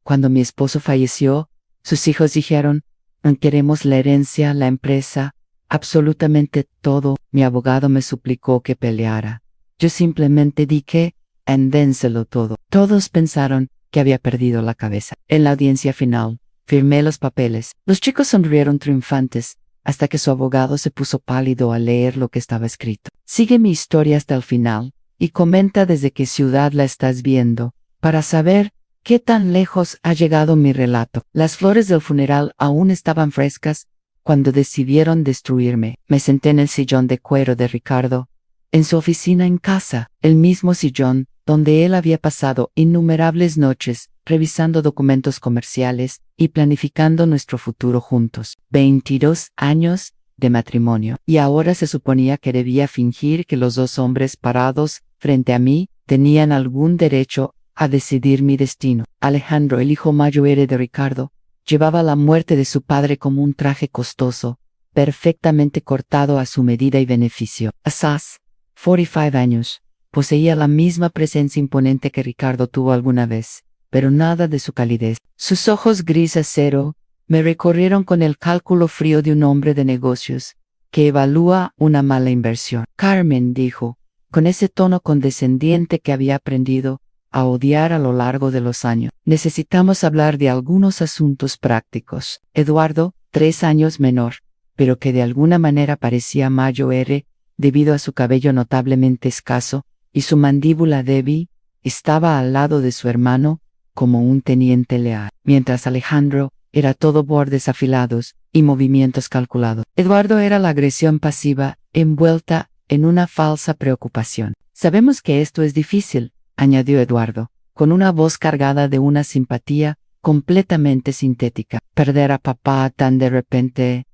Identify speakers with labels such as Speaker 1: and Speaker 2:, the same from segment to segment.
Speaker 1: Cuando mi esposo falleció, sus hijos dijeron, queremos la herencia, la empresa, absolutamente todo. Mi abogado me suplicó que peleara. Yo simplemente dije, dénselo todo. Todos pensaron que había perdido la cabeza. En la audiencia final, firmé los papeles. Los chicos sonrieron triunfantes, hasta que su abogado se puso pálido al leer lo que estaba escrito. Sigue mi historia hasta el final, y comenta desde qué ciudad la estás viendo, para saber qué tan lejos ha llegado mi relato. Las flores del funeral aún estaban frescas cuando decidieron destruirme. Me senté en el sillón de cuero de Ricardo, en su oficina en casa, el mismo sillón donde él había pasado innumerables noches revisando documentos comerciales y planificando nuestro futuro juntos. 22 años de matrimonio. Y ahora se suponía que debía fingir que los dos hombres parados frente a mí tenían algún derecho a decidir mi destino. Alejandro, el hijo mayor de Ricardo, llevaba la muerte de su padre como un traje costoso, perfectamente cortado a su medida y beneficio. Asaz, 45 años, poseía la misma presencia imponente que Ricardo tuvo alguna vez, pero nada de su calidez. Sus ojos gris acero me recorrieron con el cálculo frío de un hombre de negocios que evalúa una mala inversión. Carmen, dijo, con ese tono condescendiente que había aprendido a odiar a lo largo de los años. Necesitamos hablar de algunos asuntos prácticos. Eduardo, 3 años menor, pero que de alguna manera parecía mayor debido a su cabello notablemente escaso y su mandíbula débil, estaba al lado de su hermano como un teniente leal, mientras Alejandro era todo bordes afilados y movimientos calculados. Eduardo era la agresión pasiva envuelta en una falsa preocupación. Sabemos que esto es difícil, añadió Eduardo, con una voz cargada de una simpatía completamente sintética. Perder a papá tan de repente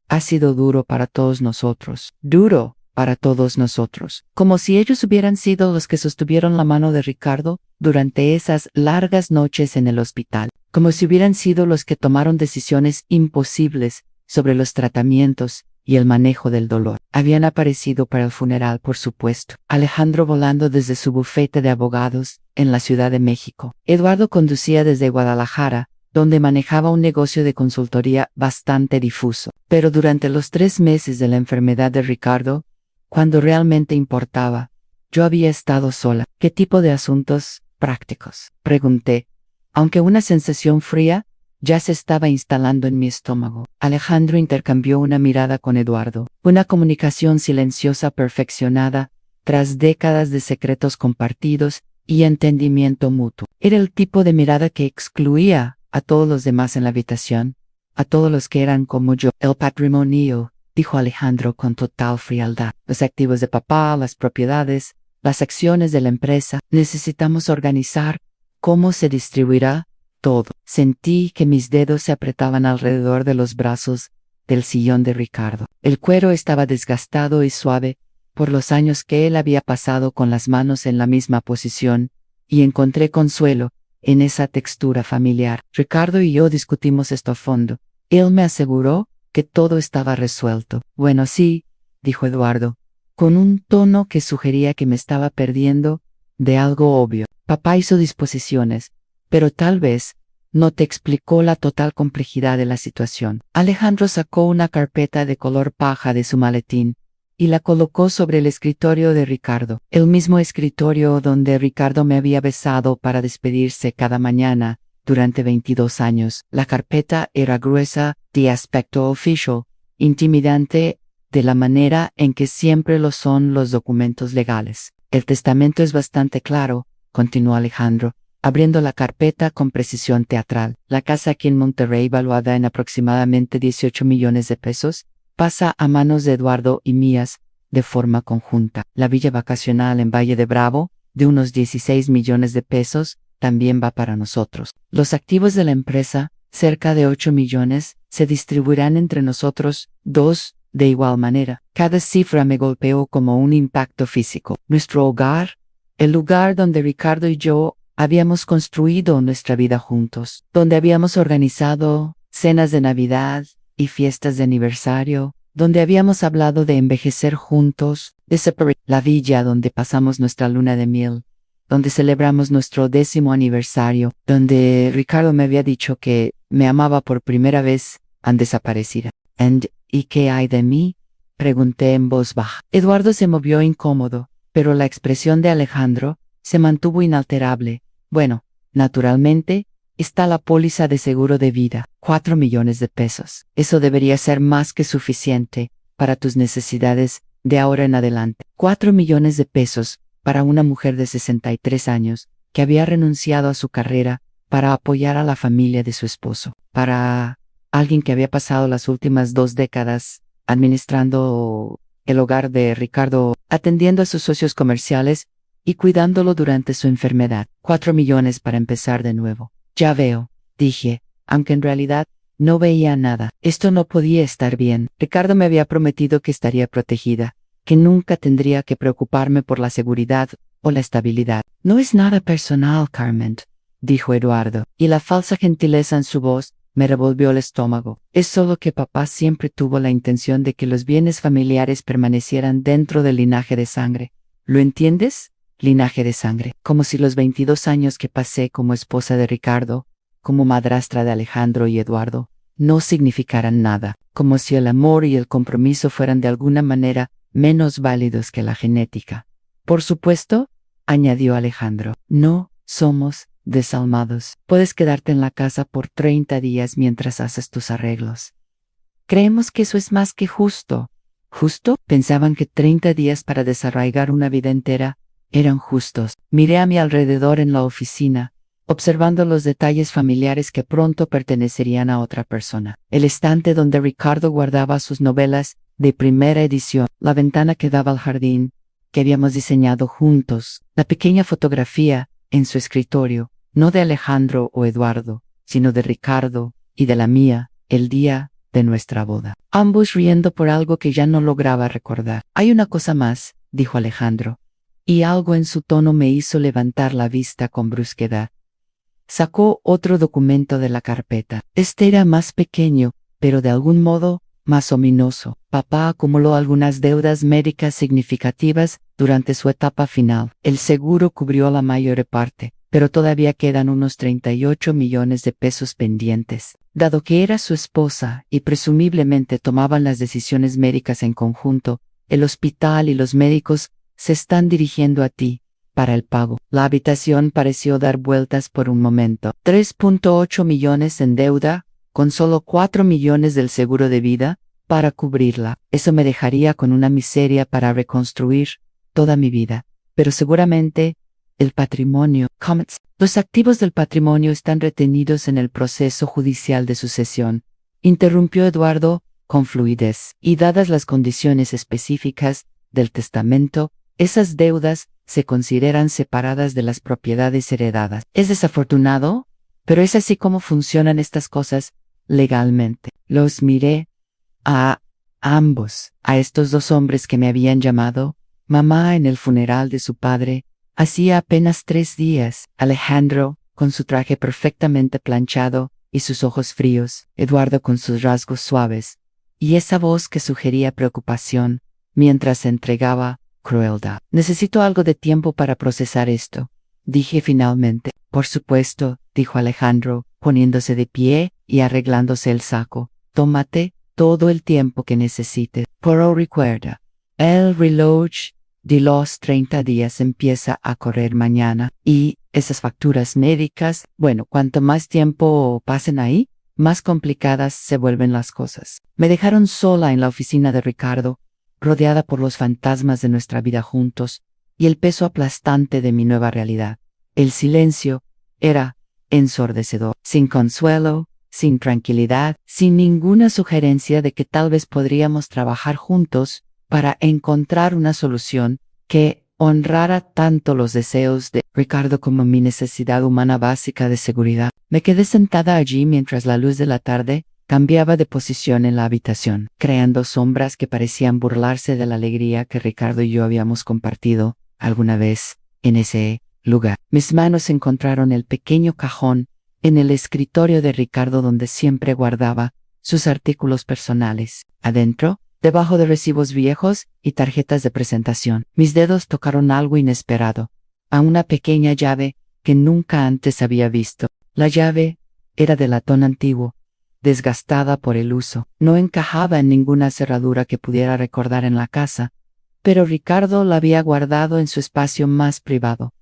Speaker 1: ha sido duro para todos nosotros. Duro para todos nosotros. Como si ellos hubieran sido los que sostuvieron la mano de Ricardo durante esas largas noches en el hospital. Como si hubieran sido los que tomaron decisiones imposibles sobre los tratamientos y el manejo del dolor. Habían aparecido para el funeral, por supuesto. Alejandro volando desde su bufete de abogados en la Ciudad de México. Eduardo conducía desde Guadalajara, donde manejaba un negocio de consultoría bastante difuso. Pero durante los 3 meses de la enfermedad de Ricardo, cuando realmente importaba, yo había estado sola. ¿Qué tipo de asuntos prácticos?, pregunté, aunque una sensación fría ya se estaba instalando en mi estómago. Alejandro intercambió una mirada con Eduardo, una comunicación silenciosa perfeccionada tras décadas de secretos compartidos y entendimiento mutuo. Era el tipo de mirada que excluía a todos los demás en la habitación, a todos los que eran como yo. El patrimonio, dijo Alejandro con total frialdad. Los activos de papá, las propiedades, las acciones de la empresa. Necesitamos organizar cómo se distribuirá todo. Sentí que mis dedos se apretaban alrededor de los brazos del sillón de Ricardo. El cuero estaba desgastado y suave por los años que él había pasado con las manos en la misma posición, y encontré consuelo en esa textura familiar. Ricardo y yo discutimos esto a fondo. Él me aseguró que todo estaba resuelto. Bueno, sí, dijo Eduardo, con un tono que sugería que me estaba perdiendo de algo obvio. Papá hizo disposiciones, pero tal vez no te explicó la total complejidad de la situación. Alejandro sacó una carpeta de color paja de su maletín y la colocó sobre el escritorio de Ricardo, el mismo escritorio donde Ricardo me había besado para despedirse cada mañana durante 22 años. La carpeta era gruesa, de aspecto oficial, intimidante de la manera en que siempre lo son los documentos legales. El testamento es bastante claro, continuó Alejandro, abriendo la carpeta con precisión teatral. La casa aquí en Monterrey, valuada en aproximadamente 18 millones de pesos, pasa a manos de Eduardo y mías de forma conjunta. La villa vacacional en Valle de Bravo, de unos 16 millones de pesos, también va para nosotros. Los activos de la empresa, cerca de 8 millones, se distribuirán entre nosotros dos de igual manera. Cada cifra me golpeó como un impacto físico. Nuestro hogar, el lugar donde Ricardo y yo habíamos construido nuestra vida juntos, donde habíamos organizado cenas de Navidad y fiestas de aniversario, donde habíamos hablado de envejecer juntos, de separar, la villa donde pasamos nuestra luna de miel, donde celebramos nuestro 10º aniversario, donde Ricardo me había dicho que me amaba por primera vez, han desaparecido. ¿Y qué hay de mí? Pregunté en voz baja. Eduardo se movió incómodo, pero la expresión de Alejandro se mantuvo inalterable. Bueno, naturalmente, está la póliza de seguro de vida, 4 millones de pesos. Eso debería ser más que suficiente para tus necesidades de ahora en adelante. 4 millones de pesos para una mujer de 63 años que había renunciado a su carrera para apoyar a la familia de su esposo. Para alguien que había pasado las últimas 2 décadas administrando el hogar de Ricardo, atendiendo a sus socios comerciales y cuidándolo durante su enfermedad. 4 millones para empezar de nuevo. Ya veo, dije, aunque en realidad no veía nada. Esto no podía estar bien. Ricardo me había prometido que estaría protegida, que nunca tendría que preocuparme por la seguridad o la estabilidad. No es nada personal, Carmen, dijo Eduardo, y la falsa gentileza en su voz me revolvió el estómago. Es solo que papá siempre tuvo la intención de que los bienes familiares permanecieran dentro del linaje de sangre. ¿Lo entiendes? Linaje de sangre. Como si los 22 años que pasé como esposa de Ricardo, como madrastra de Alejandro y Eduardo, no significaran nada. Como si el amor y el compromiso fueran de alguna manera menos válidos que la genética. Por supuesto, añadió Alejandro, no somos desalmados. Puedes quedarte en la casa por 30 días mientras haces tus arreglos. Creemos que eso es más que justo. ¿Justo? Pensaban que 30 días para desarraigar una vida entera eran justos. Miré a mi alrededor en la oficina, observando los detalles familiares que pronto pertenecerían a otra persona. El estante donde Ricardo guardaba sus novelas de primera edición, la ventana que daba al jardín que habíamos diseñado juntos, la pequeña fotografía en su escritorio, no de Alejandro o Eduardo, sino de Ricardo y de la mía, el día de nuestra boda. Ambos riendo por algo que ya no lograba recordar. Hay una cosa más, dijo Alejandro, y algo en su tono me hizo levantar la vista con brusquedad. Sacó otro documento de la carpeta. Este era más pequeño, pero de algún modo más ominoso. Papá acumuló algunas deudas médicas significativas durante su etapa final. El seguro cubrió la mayor parte, pero todavía quedan unos 38 millones de pesos pendientes. Dado que era su esposa y presumiblemente tomaban las decisiones médicas en conjunto, el hospital y los médicos se están dirigiendo a ti para el pago. La habitación pareció dar vueltas por un momento. 3.8 millones en deuda, con solo 4 millones del seguro de vida para cubrirla. Eso me dejaría con una miseria para reconstruir toda mi vida. Pero seguramente el patrimonio, los activos del patrimonio están retenidos en el proceso judicial de sucesión, interrumpió Eduardo con fluidez. Y dadas las condiciones específicas del testamento, esas deudas se consideran separadas de las propiedades heredadas. Es desafortunado, pero es así como funcionan estas cosas legalmente. Los miré a ambos, a estos 2 hombres que me habían llamado mamá en el funeral de su padre, hacía apenas 3 días. Alejandro, con su traje perfectamente planchado y sus ojos fríos, Eduardo con sus rasgos suaves, y esa voz que sugería preocupación, mientras entregaba crueldad. Necesito algo de tiempo para procesar esto, dije finalmente. Por supuesto, dijo Alejandro, poniéndose de pie y arreglándose el saco. Tómate todo el tiempo que necesites. Pero recuerda, el reloj de los 30 días empieza a correr mañana. Y esas facturas médicas, bueno, cuanto más tiempo pasen ahí, más complicadas se vuelven las cosas. Me dejaron sola en la oficina de Ricardo, rodeada por los fantasmas de nuestra vida juntos y el peso aplastante de mi nueva realidad. El silencio era ensordecedor, sin consuelo, sin tranquilidad, sin ninguna sugerencia de que tal vez podríamos trabajar juntos para encontrar una solución que honrara tanto los deseos de Ricardo como mi necesidad humana básica de seguridad. Me quedé sentada allí mientras la luz de la tarde cambiaba de posición en la habitación, creando sombras que parecían burlarse de la alegría que Ricardo y yo habíamos compartido alguna vez en ese lugar. Mis manos encontraron el pequeño cajón en el escritorio de Ricardo donde siempre guardaba sus artículos personales. Adentro, debajo de recibos viejos y tarjetas de presentación, mis dedos tocaron algo inesperado. a una pequeña llave que nunca antes había visto. La llave era de latón antiguo, desgastada por el uso. No encajaba en ninguna cerradura que pudiera recordar en la casa, pero Ricardo la había guardado en su espacio más privado.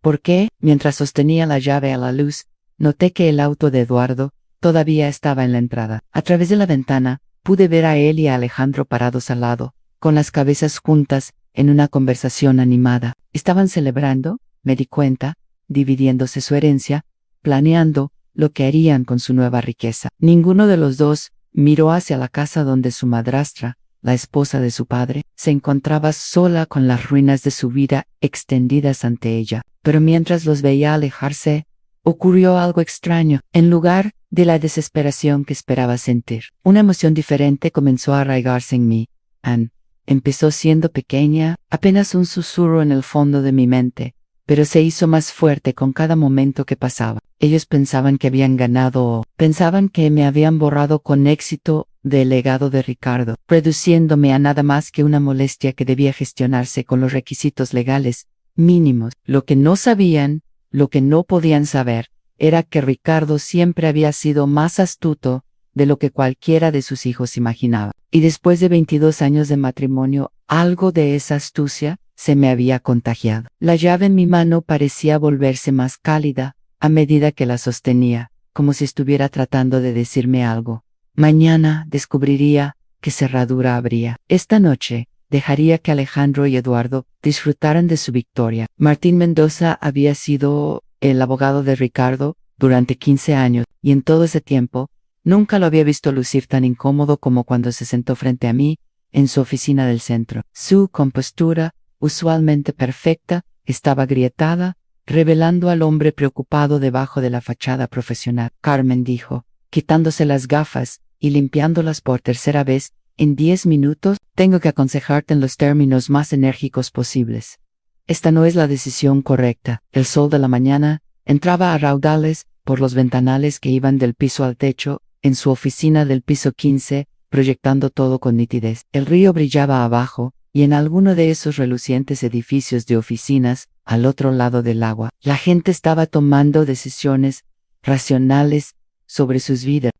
Speaker 1: ¿Por qué? Mientras sostenía la llave a la luz, noté que el auto de Eduardo todavía estaba en la entrada. A través de la ventana, pude ver a él y a Alejandro parados al lado, con las cabezas juntas, en una conversación animada. Estaban celebrando, me di cuenta, dividiéndose su herencia, planeando lo que harían con su nueva riqueza. Ninguno de los dos miró hacia la casa donde su madrastra, la esposa de su padre, se encontraba sola con las ruinas de su vida extendidas ante ella. Pero mientras los veía alejarse, ocurrió algo extraño. En lugar de la desesperación que esperaba sentir, una emoción diferente comenzó a arraigarse en mí. Anne empezó siendo pequeña, apenas un susurro en el fondo de mi mente, pero se hizo más fuerte con cada momento que pasaba. Ellos pensaban que habían ganado o pensaban que me habían borrado con éxito del legado de Ricardo, reduciéndome a nada más que una molestia que debía gestionarse con los requisitos legales mínimos. Lo que no sabían, lo que no podían saber, era que Ricardo siempre había sido más astuto de lo que cualquiera de sus hijos imaginaba. Y después de 22 años de matrimonio, algo de esa astucia se me había contagiado. La llave en mi mano parecía volverse más cálida a medida que la sostenía, como si estuviera tratando de decirme algo. Mañana descubriría qué cerradura habría. Esta noche dejaría que Alejandro y Eduardo disfrutaran de su victoria. Martín Mendoza había sido el abogado de Ricardo durante 15 años, y en todo ese tiempo nunca lo había visto lucir tan incómodo como cuando se sentó frente a mí en su oficina del centro. Su compostura, usualmente perfecta, estaba agrietada, revelando al hombre preocupado debajo de la fachada profesional. Carmen dijo, quitándose las gafas y limpiándolas por tercera vez, en 10 minutos, tengo que aconsejarte en los términos más enérgicos posibles. Esta no es la decisión correcta. El sol de la mañana entraba a raudales por los ventanales que iban del piso al techo, en su oficina del piso 15, proyectando todo con nitidez. El río brillaba abajo, y en alguno de esos relucientes edificios de oficinas, al otro lado del agua, la gente estaba tomando decisiones racionales sobre sus vidas.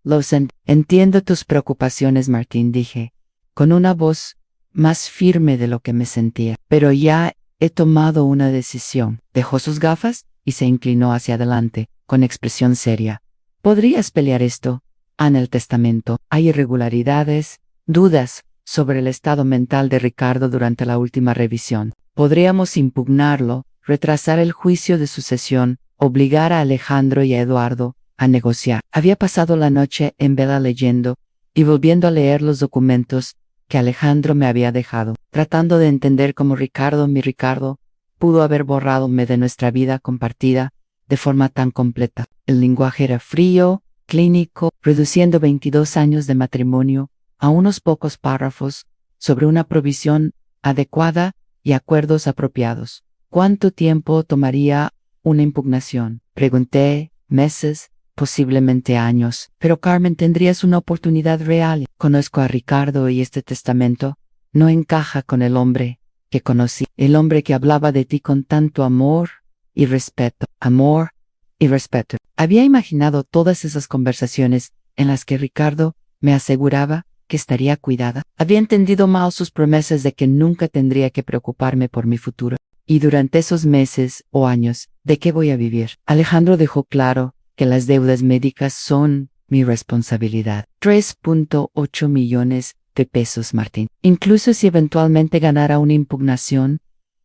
Speaker 1: Entiendo tus preocupaciones, Martín, dije, con una voz más firme de lo que me sentía. Pero ya he tomado una decisión. Dejó sus gafas y se inclinó hacia adelante, con expresión seria. ¿Podrías pelear esto? En el testamento hay irregularidades, dudas sobre el estado mental de Ricardo durante la última revisión. Podríamos impugnarlo, retrasar el juicio de sucesión, obligar a Alejandro y a Eduardo a negociar. Había pasado la noche en vela leyendo y volviendo a leer los documentos que Alejandro me había dejado, tratando de entender cómo mi Ricardo, pudo haber borradome de nuestra vida compartida de forma tan completa. El lenguaje era frío, clínico, reduciendo 22 años de matrimonio a unos pocos párrafos sobre una provisión adecuada y acuerdos apropiados. ¿Cuánto tiempo tomaría una impugnación? Pregunté. Meses, posiblemente años. Pero Carmen, tendrías una oportunidad real. Conozco a Ricardo y este testamento no encaja con el hombre que conocí. El hombre que hablaba de ti con tanto amor y respeto. Amor y respeto. Había imaginado todas esas conversaciones en las que Ricardo me aseguraba que estaría cuidada. Había entendido mal sus promesas de que nunca tendría que preocuparme por mi futuro. Y durante esos meses o años, ¿de qué voy a vivir? Alejandro dejó claro que las deudas médicas son mi responsabilidad. 3.8 millones de pesos, Martín. Incluso si eventualmente ganara una impugnación,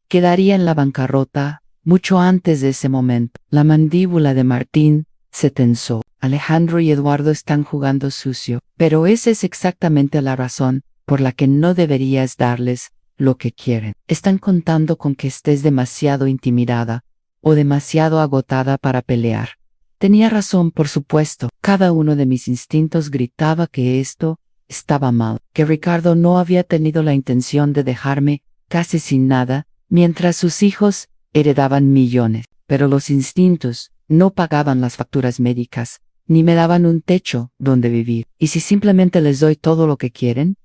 Speaker 1: quedaría en la bancarrota mucho antes de ese momento. La mandíbula de Martín se tensó. Alejandro y Eduardo están jugando sucio, pero esa es exactamente la razón por la que no deberías darles lo que quieren. Están contando con que estés demasiado intimidada o demasiado agotada para pelear. Tenía razón, por supuesto. Cada uno de mis instintos gritaba que esto estaba mal, que Ricardo no había tenido la intención de dejarme casi sin nada, mientras sus hijos heredaban millones. Pero los instintos no pagaban las facturas médicas, ni me daban un techo donde vivir. ¿Y si simplemente les doy todo lo que quieren?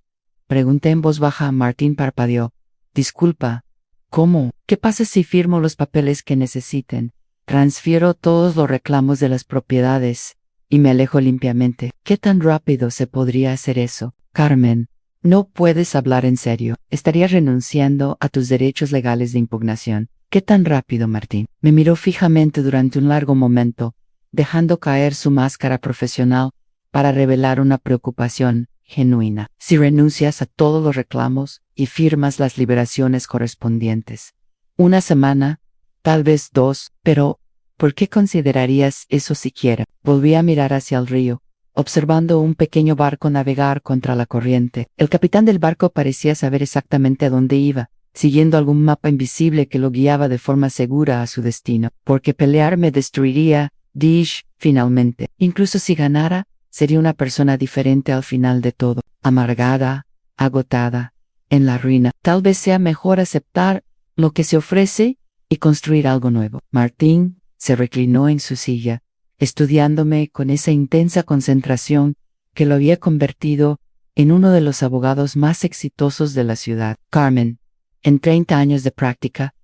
Speaker 1: Pregunté en voz baja. Martín parpadeó. Disculpa, ¿Cómo? ¿Qué pasa si firmo los papeles que necesiten? Transfiero todos los reclamos de las propiedades y me alejo limpiamente. ¿Qué tan rápido se podría hacer eso? Carmen, no puedes hablar en serio. Estarías renunciando a tus derechos legales de impugnación. ¿Qué tan rápido, Martín? Me miró fijamente durante un largo momento, dejando caer su máscara profesional para revelar una preocupación genuina. Si renuncias a todos los reclamos y firmas las liberaciones correspondientes. Una semana, tal vez 2, pero ¿por qué considerarías eso siquiera? Volví a mirar hacia el río, observando un pequeño barco navegar contra la corriente. El capitán del barco parecía saber exactamente a dónde iba, siguiendo algún mapa invisible que lo guiaba de forma segura a su destino. Porque pelear me destruiría, dije, finalmente. Incluso si ganara, sería una persona diferente al final de todo, amargada, agotada, en la ruina. Tal vez sea mejor aceptar lo que se ofrece y construir algo nuevo. Martín se reclinó en su silla, estudiándome con esa intensa concentración que lo había convertido en uno de los abogados más exitosos de la ciudad. Carmen, en 30 años de práctica,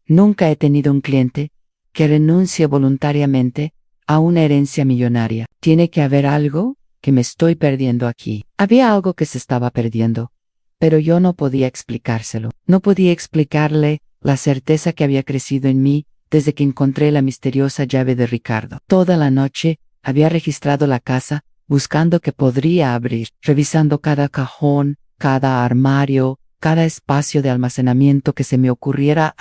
Speaker 1: nunca he tenido un cliente que renuncie voluntariamente a una herencia millonaria. Tiene que haber algo que me estoy perdiendo aquí. Había algo que se estaba perdiendo, pero yo no podía explicárselo. No podía explicarle la certeza que había crecido en mí desde que encontré la misteriosa llave de Ricardo. Toda la noche había registrado la casa buscando qué podría abrir, revisando cada cajón, cada armario, cada espacio de almacenamiento que se me ocurriera.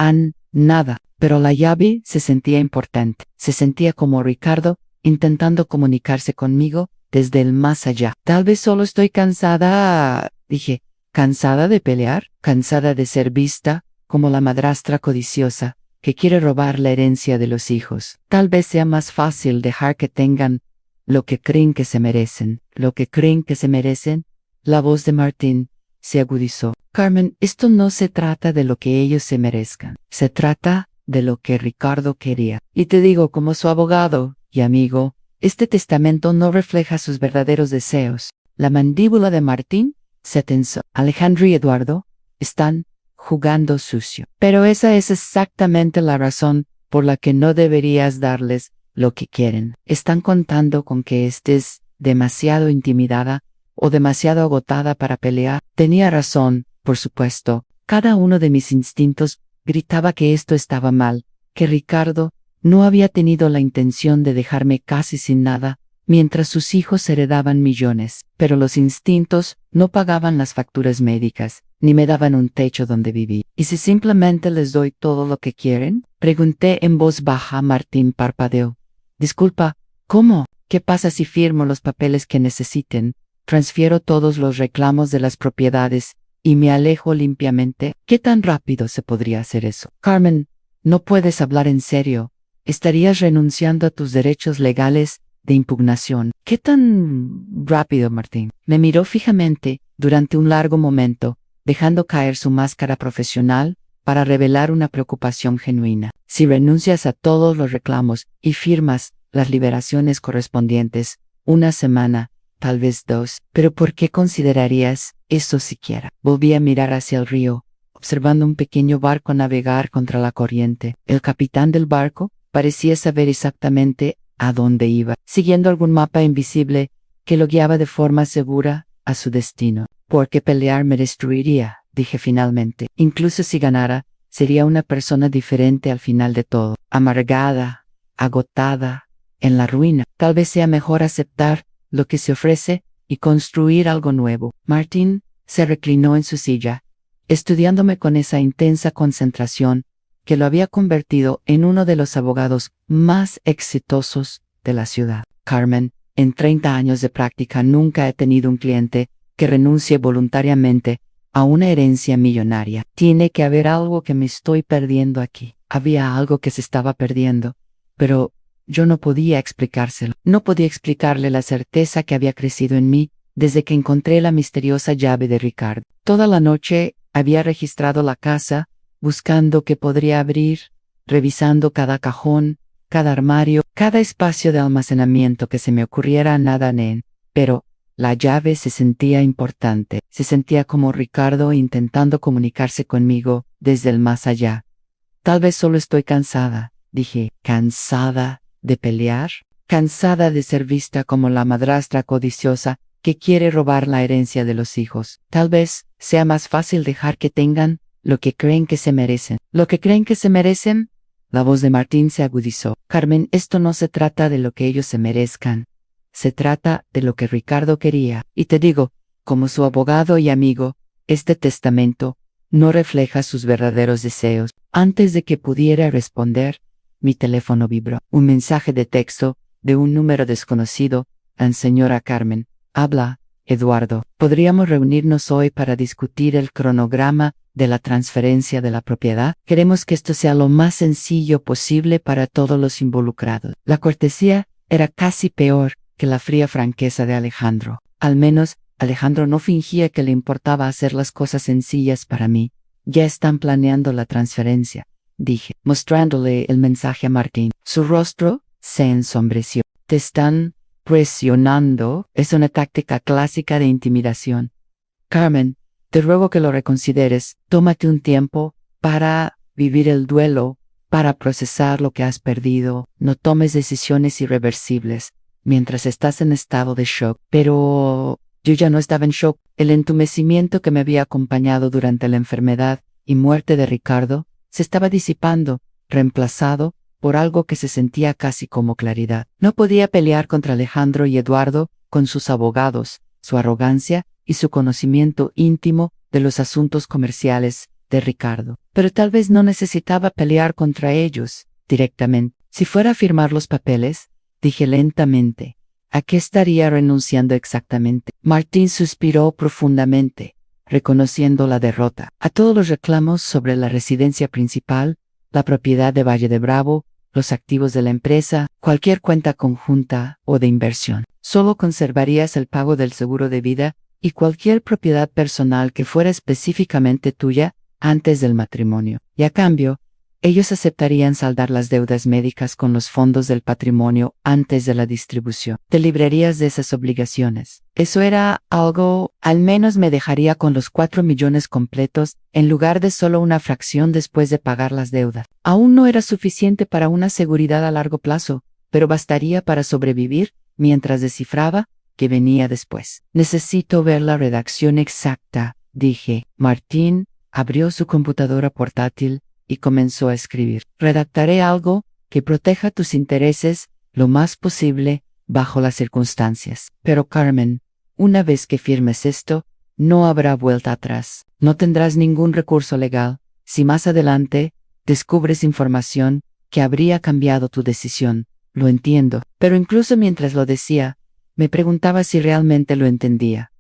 Speaker 1: Nada. Pero la llave se sentía importante. Se sentía como Ricardo intentando comunicarse conmigo desde el más allá. Tal vez solo estoy cansada, dije. ¿Cansada de pelear? ¿Cansada de ser vista como la madrastra codiciosa que quiere robar la herencia de los hijos? Tal vez sea más fácil dejar que tengan lo que creen que se merecen. ¿Lo que creen que se merecen? La voz de Martín se agudizó. Carmen, esto no se trata de lo que ellos se merezcan. Se trata de lo que Ricardo quería. Y te digo, como su abogado y amigo, este testamento no refleja sus verdaderos deseos. La mandíbula de Martín se tensó. Alejandro y Eduardo están jugando sucio. Pero esa es exactamente la razón por la que no deberías darles lo que quieren. Están contando con que estés demasiado intimidada o demasiado agotada para pelear. Tenía razón, por supuesto. Cada uno de mis instintos gritaba que esto estaba mal, que Ricardo no había tenido la intención de dejarme casi sin nada, mientras sus hijos heredaban millones. Pero los instintos no pagaban las facturas médicas, ni me daban un techo donde vivir. ¿Y si simplemente les doy todo lo que quieren? Pregunté en voz baja. Martín parpadeó. Disculpa, ¿cómo? ¿Qué pasa si firmo los papeles que necesiten? Transfiero todos los reclamos de las propiedades y me alejo limpiamente. ¿Qué tan rápido se podría hacer eso? Carmen, no puedes hablar en serio. Estarías renunciando a tus derechos legales de impugnación. ¿Qué tan rápido, Martín? Me miró fijamente durante un largo momento, dejando caer su máscara profesional para revelar una preocupación genuina. Si renuncias a todos los reclamos y firmas las liberaciones correspondientes, una semana, tal vez 2, pero ¿por qué considerarías eso siquiera? Volví a mirar hacia el río, observando un pequeño barco navegar contra la corriente. El capitán del barco parecía saber exactamente a dónde iba, siguiendo algún mapa invisible que lo guiaba de forma segura a su destino. Porque pelear me destruiría, dije finalmente. Incluso si ganara, sería una persona diferente al final de todo, amargada, agotada, en la ruina. Tal vez sea mejor aceptar lo que se ofrece y construir algo nuevo. Martín se reclinó en su silla, estudiándome con esa intensa concentración que lo había convertido en uno de los abogados más exitosos de la ciudad. Carmen, en 30 años de práctica nunca he tenido un cliente que renuncie voluntariamente a una herencia millonaria. Tiene que haber algo que me estoy perdiendo aquí. Había algo que se estaba perdiendo, pero yo no podía explicárselo. No podía explicarle la certeza que había crecido en mí desde que encontré la misteriosa llave de Ricardo. Toda la noche había registrado la casa, buscando qué podría abrir, revisando cada cajón, cada armario, cada espacio de almacenamiento que se me ocurriera. Nada en. Pero la llave se sentía importante. Se sentía como Ricardo intentando comunicarse conmigo desde el más allá. Tal vez solo estoy cansada, dije. ¿Cansada de pelear? Cansada de ser vista como la madrastra codiciosa que quiere robar la herencia de los hijos. Tal vez sea más fácil dejar que tengan lo que creen que se merecen. ¿Lo que creen que se merecen? La voz de Martín se agudizó. Carmen, esto no se trata de lo que ellos se merezcan. Se trata de lo que Ricardo quería. Y te digo, como su abogado y amigo, este testamento no refleja sus verdaderos deseos. Antes de que pudiera responder, mi teléfono vibró. Un mensaje de texto de un número desconocido. Señora Carmen, habla Eduardo. ¿Podríamos reunirnos hoy para discutir el cronograma de la transferencia de la propiedad? Queremos que esto sea lo más sencillo posible para todos los involucrados. La cortesía era casi peor que la fría franqueza de Alejandro. Al menos, Alejandro no fingía que le importaba hacer las cosas sencillas para mí. Ya están planeando la transferencia, dije, mostrándole el mensaje a Martín. Su rostro se ensombreció. Te están presionando. Es una táctica clásica de intimidación. Carmen, te ruego que lo reconsideres. Tómate un tiempo para vivir el duelo, para procesar lo que has perdido. No tomes decisiones irreversibles mientras estás en estado de shock. Pero yo ya no estaba en shock. El entumecimiento que me había acompañado durante la enfermedad y muerte de Ricardo se estaba disipando, reemplazado por algo que se sentía casi como claridad. No podía pelear contra Alejandro y Eduardo con sus abogados, su arrogancia y su conocimiento íntimo de los asuntos comerciales de Ricardo. Pero tal vez no necesitaba pelear contra ellos directamente. Si fuera a firmar los papeles, dije lentamente, ¿a qué estaría renunciando exactamente? Martín suspiró profundamente, reconociendo la derrota. A todos los reclamos sobre la residencia principal, la propiedad de Valle de Bravo, los activos de la empresa, cualquier cuenta conjunta o de inversión. Solo conservarías el pago del seguro de vida y cualquier propiedad personal que fuera específicamente tuya antes del matrimonio. Y a cambio, ellos aceptarían saldar las deudas médicas con los fondos del patrimonio antes de la distribución. Te librarías de esas obligaciones. Eso era algo, al menos me dejaría con los 4 millones completos en lugar de solo una fracción después de pagar las deudas. Aún no era suficiente para una seguridad a largo plazo, pero bastaría para sobrevivir mientras descifraba que venía después. Necesito ver la redacción exacta, dije. Martín abrió su computadora portátil y comenzó a escribir. Redactaré algo que proteja tus intereses lo más posible bajo las circunstancias. Pero Carmen, una vez que firmes esto, no habrá vuelta atrás. No tendrás ningún recurso legal si más adelante descubres información que habría cambiado tu decisión. Lo entiendo. Pero incluso mientras lo decía, me preguntaba si realmente lo entendía.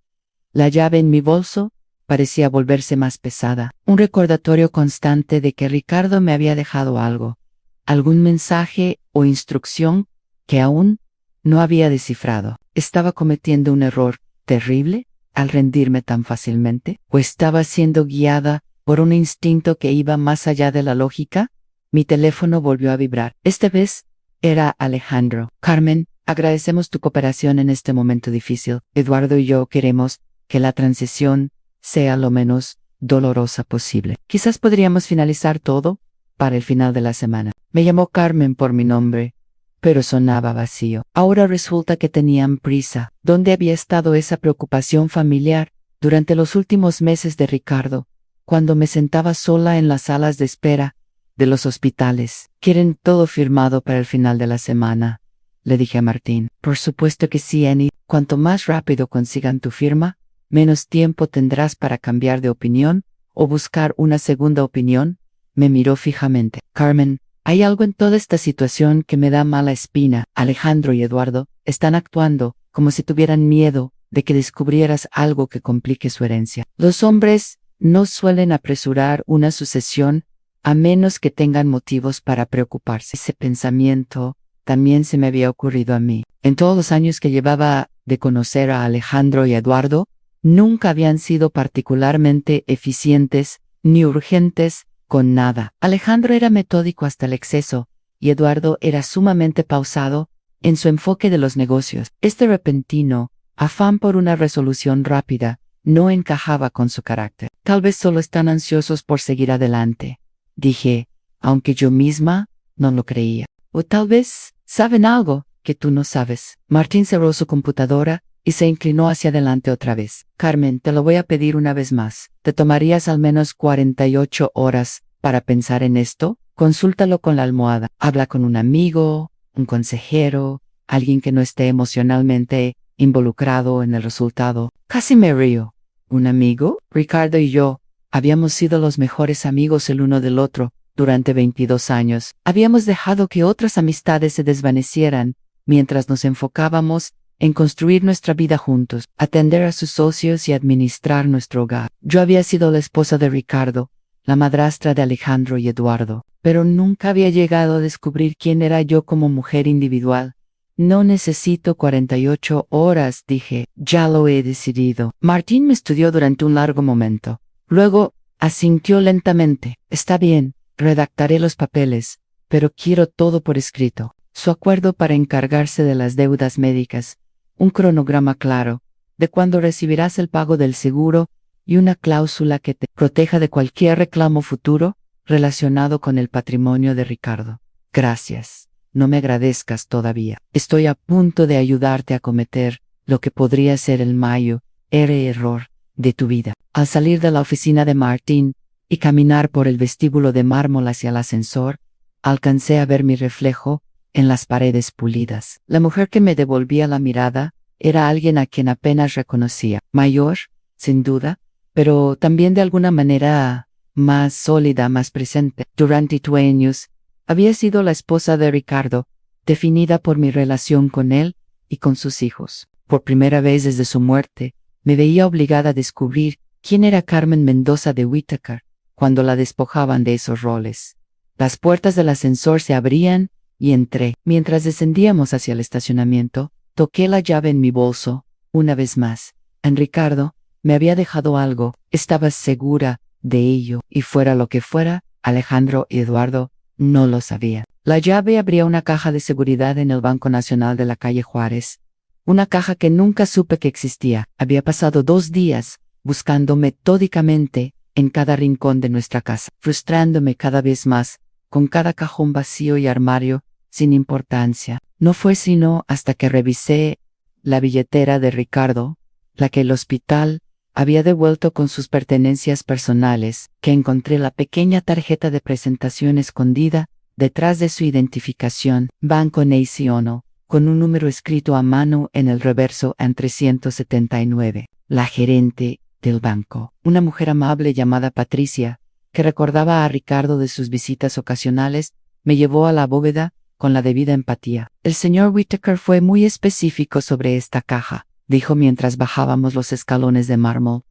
Speaker 1: La llave en mi bolso parecía volverse más pesada, un recordatorio constante de que Ricardo me había dejado algo, algún mensaje o instrucción que aún no había descifrado. ¿Estaba cometiendo un error terrible al rendirme tan fácilmente? ¿O estaba siendo guiada por un instinto que iba más allá de la lógica? Mi teléfono volvió a vibrar. Esta vez era Alejandro. Carmen, agradecemos tu cooperación en este momento difícil. Eduardo y yo queremos que la transición sea lo menos dolorosa posible. Quizás podríamos finalizar todo para el final de la semana. Me llamó Carmen por mi nombre, pero sonaba vacío. Ahora resulta que tenían prisa. ¿Dónde había estado esa preocupación familiar durante los últimos meses de Ricardo, cuando me sentaba sola en las salas de espera de los hospitales? ¿Quieren todo firmado para el final de la semana?, le dije a Martín. Por supuesto que sí, Annie. Cuanto más rápido consigan tu firma, menos tiempo tendrás para cambiar de opinión o buscar una segunda opinión. Me miró fijamente. Carmen, hay algo en toda esta situación que me da mala espina. Alejandro y Eduardo están actuando como si tuvieran miedo de que descubrieras algo que complique su herencia. Los hombres no suelen apresurar una sucesión a menos que tengan motivos para preocuparse. Ese pensamiento también se me había ocurrido a mí. En todos los años que llevaba de conocer a Alejandro y Eduardo, nunca habían sido particularmente eficientes ni urgentes con nada. Alejandro era metódico hasta el exceso y Eduardo era sumamente pausado en su enfoque de los negocios. Este repentino afán por una resolución rápida no encajaba con su carácter. Tal vez solo están ansiosos por seguir adelante, dije, aunque yo misma no lo creía. O tal vez saben algo que tú no sabes. Martín cerró su computadora y se inclinó hacia adelante otra vez. Carmen, te lo voy a pedir una vez más. ¿Te tomarías al menos 48 horas para pensar en esto? Consúltalo con la almohada. Habla con un amigo, un consejero, alguien que no esté emocionalmente involucrado en el resultado. Casi me río. ¿Un amigo? Ricardo y yo habíamos sido los mejores amigos el uno del otro durante 22 años. Habíamos dejado que otras amistades se desvanecieran mientras nos enfocábamos en construir nuestra vida juntos, atender a sus socios y administrar nuestro hogar. Yo había sido la esposa de Ricardo, la madrastra de Alejandro y Eduardo, pero nunca había llegado a descubrir quién era yo como mujer individual. No necesito 48 horas, dije, ya lo he decidido. Martín me estudió durante un largo momento. Luego, asintió lentamente. Está bien, redactaré los papeles, pero quiero todo por escrito. Su acuerdo para encargarse de las deudas médicas, un cronograma claro de cuándo recibirás el pago del seguro y una cláusula que te proteja de cualquier reclamo futuro relacionado con el patrimonio de Ricardo. Gracias. No me agradezcas todavía. Estoy a punto de ayudarte a cometer lo que podría ser el mayor error de tu vida. Al salir de la oficina de Martín y caminar por el vestíbulo de mármol hacia el ascensor, alcancé a ver mi reflejo en las paredes pulidas. La mujer que me devolvía la mirada era alguien a quien apenas reconocía. Mayor, sin duda, pero también de alguna manera más sólida, más presente. Durante 2 años, había sido la esposa de Ricardo, definida por mi relación con él y con sus hijos. Por primera vez desde su muerte, me veía obligada a descubrir quién era Carmen Mendoza de Whittaker cuando la despojaban de esos roles. Las puertas del ascensor se abrían y entré. Mientras descendíamos hacia el estacionamiento, toqué la llave en mi bolso, una vez más. En Ricardo me había dejado algo, estaba segura de ello, y fuera lo que fuera, Alejandro y Eduardo no lo sabían. La llave abría una caja de seguridad en el Banco Nacional de la calle Juárez. Una caja que nunca supe que existía. Había pasado 2 días buscando metódicamente en cada rincón de nuestra casa, frustrándome cada vez más, con cada cajón vacío y armario sin importancia. No fue sino hasta que revisé la billetera de Ricardo, la que el hospital había devuelto con sus pertenencias personales, que encontré la pequeña tarjeta de presentación escondida detrás de su identificación, Banco Nacional, con un número escrito a mano en el reverso en 379. La gerente del banco, una mujer amable llamada Patricia, que recordaba a Ricardo de sus visitas ocasionales, me llevó a la bóveda con la debida empatía. El señor Whittaker fue muy específico sobre esta caja, dijo mientras bajábamos los escalones de mármol.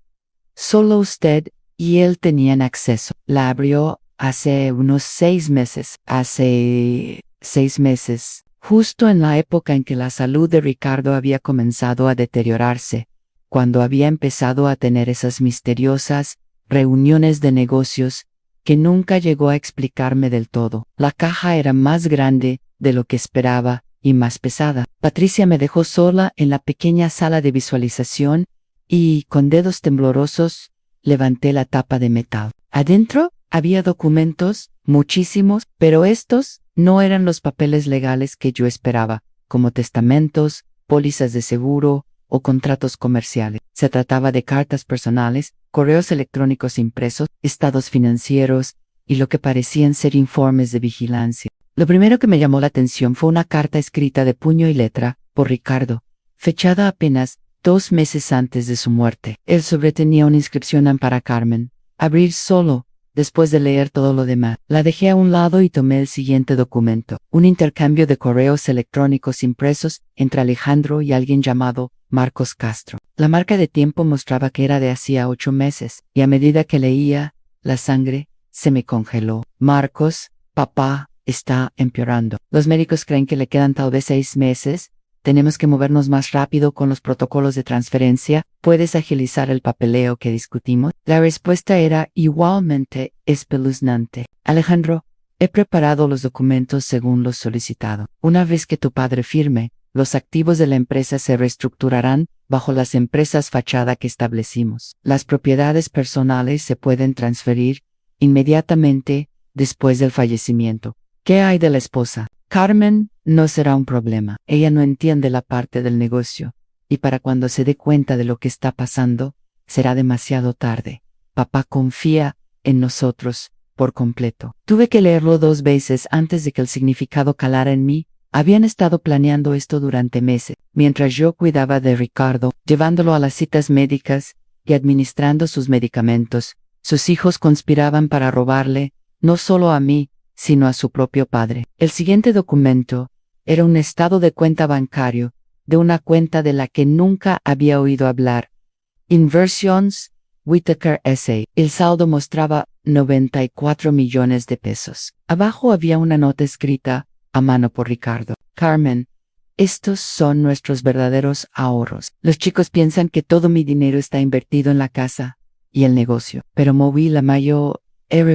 Speaker 1: Solo usted y él tenían acceso. La abrió hace unos 6 meses. Hace 6 meses. Justo en la época en que la salud de Ricardo había comenzado a deteriorarse, cuando había empezado a tener esas misteriosas reuniones de negocios que nunca llegó a explicarme del todo. La caja era más grande de lo que esperaba y más pesada. Patricia me dejó sola en la pequeña sala de visualización y, con dedos temblorosos, levanté la tapa de metal. Adentro había documentos, muchísimos, pero estos no eran los papeles legales que yo esperaba, como testamentos, pólizas de seguro o contratos comerciales. Se trataba de cartas personales, correos electrónicos impresos, estados financieros y lo que parecían ser informes de vigilancia. Lo primero que me llamó la atención fue una carta escrita de puño y letra por Ricardo, fechada apenas 2 meses antes de su muerte. El sobre tenía una inscripción para Carmen. Abrir solo, después de leer todo lo demás. La dejé a un lado y tomé el siguiente documento. Un intercambio de correos electrónicos impresos entre Alejandro y alguien llamado Marcos Castro. La marca de tiempo mostraba que era de hacía 8 meses, y a medida que leía, la sangre se me congeló. Marcos, papá, está empeorando. Los médicos creen que le quedan tal vez 6 meses. Tenemos que movernos más rápido con los protocolos de transferencia. ¿Puedes agilizar el papeleo que discutimos? La respuesta era igualmente espeluznante. Alejandro, he preparado los documentos según los solicitado. Una vez que tu padre firme, los activos de la empresa se reestructurarán bajo las empresas fachada que establecimos. Las propiedades personales se pueden transferir inmediatamente después del fallecimiento. ¿Qué hay de la esposa? Carmen no será un problema. Ella no entiende la parte del negocio, y para cuando se dé cuenta de lo que está pasando, será demasiado tarde. Papá confía en nosotros por completo. Tuve que leerlo 2 veces antes de que el significado calara en mí. Habían estado planeando esto durante meses, mientras yo cuidaba de Ricardo, llevándolo a las citas médicas y administrando sus medicamentos. Sus hijos conspiraban para robarle, no solo a mí, sino a su propio padre. El siguiente documento era un estado de cuenta bancario, de una cuenta de la que nunca había oído hablar. Inversions, Whitaker S.A. El saldo mostraba 94 millones de pesos. Abajo había una nota escrita a mano por Ricardo. Carmen, estos son nuestros verdaderos ahorros. Los chicos piensan que todo mi dinero está invertido en la casa y el negocio, pero moví la mayor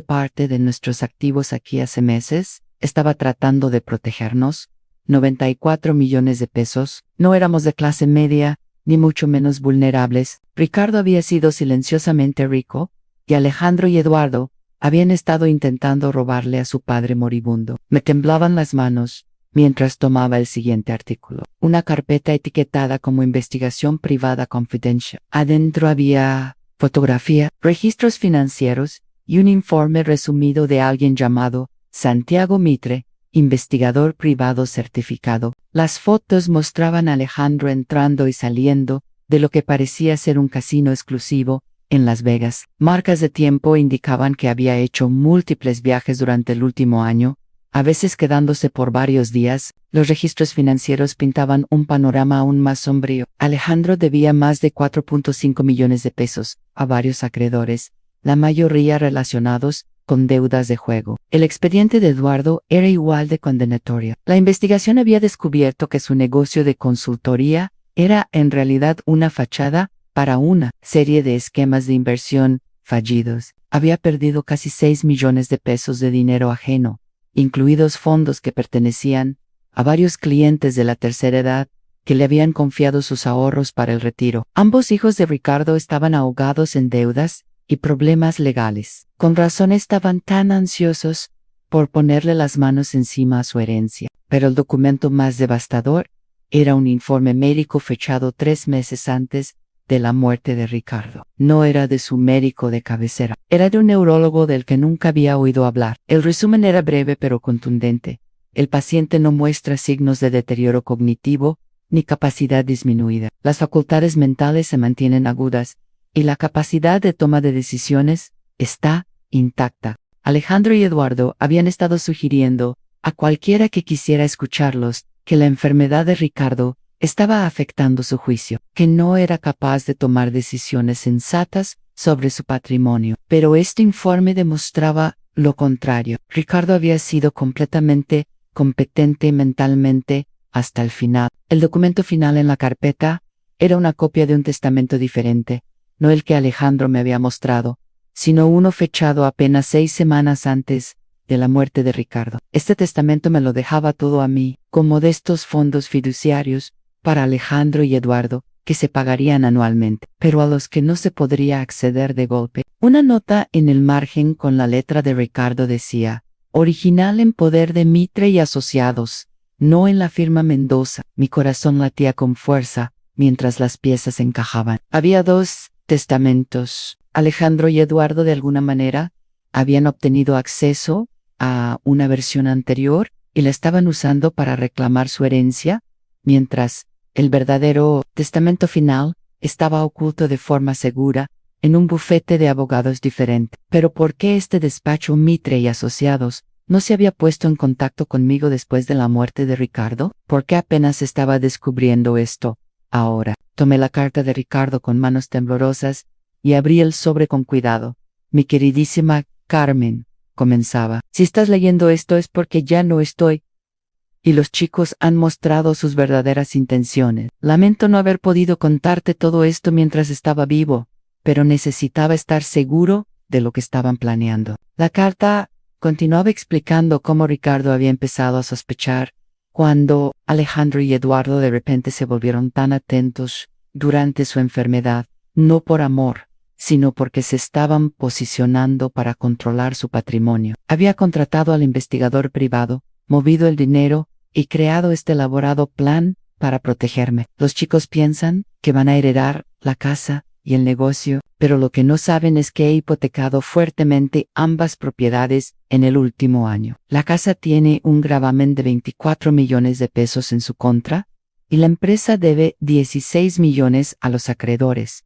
Speaker 1: parte de nuestros activos aquí hace meses. Estaba tratando de protegernos. 94 millones de pesos. No éramos de clase media, ni mucho menos vulnerables. Ricardo había sido silenciosamente rico, y Alejandro y Eduardo habían estado intentando robarle a su padre moribundo. Me temblaban las manos mientras tomaba el siguiente artículo. Una carpeta etiquetada como Investigación Privada Confidential. Adentro había fotografía, registros financieros y un informe resumido de alguien llamado Santiago Mitre, investigador privado certificado. Las fotos mostraban a Alejandro entrando y saliendo de lo que parecía ser un casino exclusivo en Las Vegas. Marcas de tiempo indicaban que había hecho múltiples viajes durante el último año, a veces quedándose por varios días. Los registros financieros pintaban un panorama aún más sombrío. Alejandro debía más de 4.5 millones de pesos a varios acreedores, la mayoría relacionados con deudas de juego. El expediente de Eduardo era igual de condenatorio. La investigación había descubierto que su negocio de consultoría era en realidad una fachada para una serie de esquemas de inversión fallidos. Había perdido casi 6 millones de pesos de dinero ajeno, incluidos fondos que pertenecían a varios clientes de la tercera edad que le habían confiado sus ahorros para el retiro. Ambos hijos de Ricardo estaban ahogados en deudas y problemas legales. Con razón estaban tan ansiosos por ponerle las manos encima a su herencia. Pero el documento más devastador era un informe médico fechado 3 meses antes de la muerte de Ricardo. No era de su médico de cabecera, era de un neurólogo del que nunca había oído hablar. El resumen era breve pero contundente. El paciente no muestra signos de deterioro cognitivo ni capacidad disminuida. Las facultades mentales se mantienen agudas y la capacidad de toma de decisiones está intacta. Alejandro y Eduardo habían estado sugiriendo a cualquiera que quisiera escucharlos que la enfermedad de Ricardo estaba afectando su juicio, que no era capaz de tomar decisiones sensatas sobre su patrimonio. Pero este informe demostraba lo contrario. Ricardo había sido completamente competente mentalmente hasta el final. El documento final en la carpeta era una copia de un testamento diferente, no el que Alejandro me había mostrado, sino uno fechado apenas 6 semanas antes de la muerte de Ricardo. Este testamento me lo dejaba todo a mí, con modestos fondos fiduciarios para Alejandro y Eduardo, que se pagarían anualmente, pero a los que no se podría acceder de golpe. Una nota en el margen con la letra de Ricardo decía: original en poder de Mitre y Asociados, no en la firma Mendoza. Mi corazón latía con fuerza mientras las piezas encajaban. Había 2 testamentos. Alejandro y Eduardo de alguna manera habían obtenido acceso a una versión anterior y la estaban usando para reclamar su herencia, mientras el verdadero testamento final estaba oculto de forma segura en un bufete de abogados diferente. Pero ¿por qué este despacho Mitre y Asociados no se había puesto en contacto conmigo después de la muerte de Ricardo? ¿Por qué apenas estaba descubriendo esto ahora? Tomé la carta de Ricardo con manos temblorosas y abrí el sobre con cuidado. Mi queridísima Carmen, comenzaba, si estás leyendo esto es porque ya no estoy, y los chicos han mostrado sus verdaderas intenciones. Lamento no haber podido contarte todo esto mientras estaba vivo, pero necesitaba estar seguro de lo que estaban planeando. La carta continuaba explicando cómo Ricardo había empezado a sospechar Cuando Alejandro y Eduardo de repente se volvieron tan atentos durante su enfermedad, no por amor, sino porque se estaban posicionando para controlar su patrimonio. Había contratado al investigador privado, movido el dinero y creado este elaborado plan para protegerme. Los chicos piensan que van a heredar la casa y el negocio, pero lo que no saben es que he hipotecado fuertemente ambas propiedades en el último año. La casa tiene un gravamen de 24 millones de pesos en su contra y la empresa debe 16 millones a los acreedores.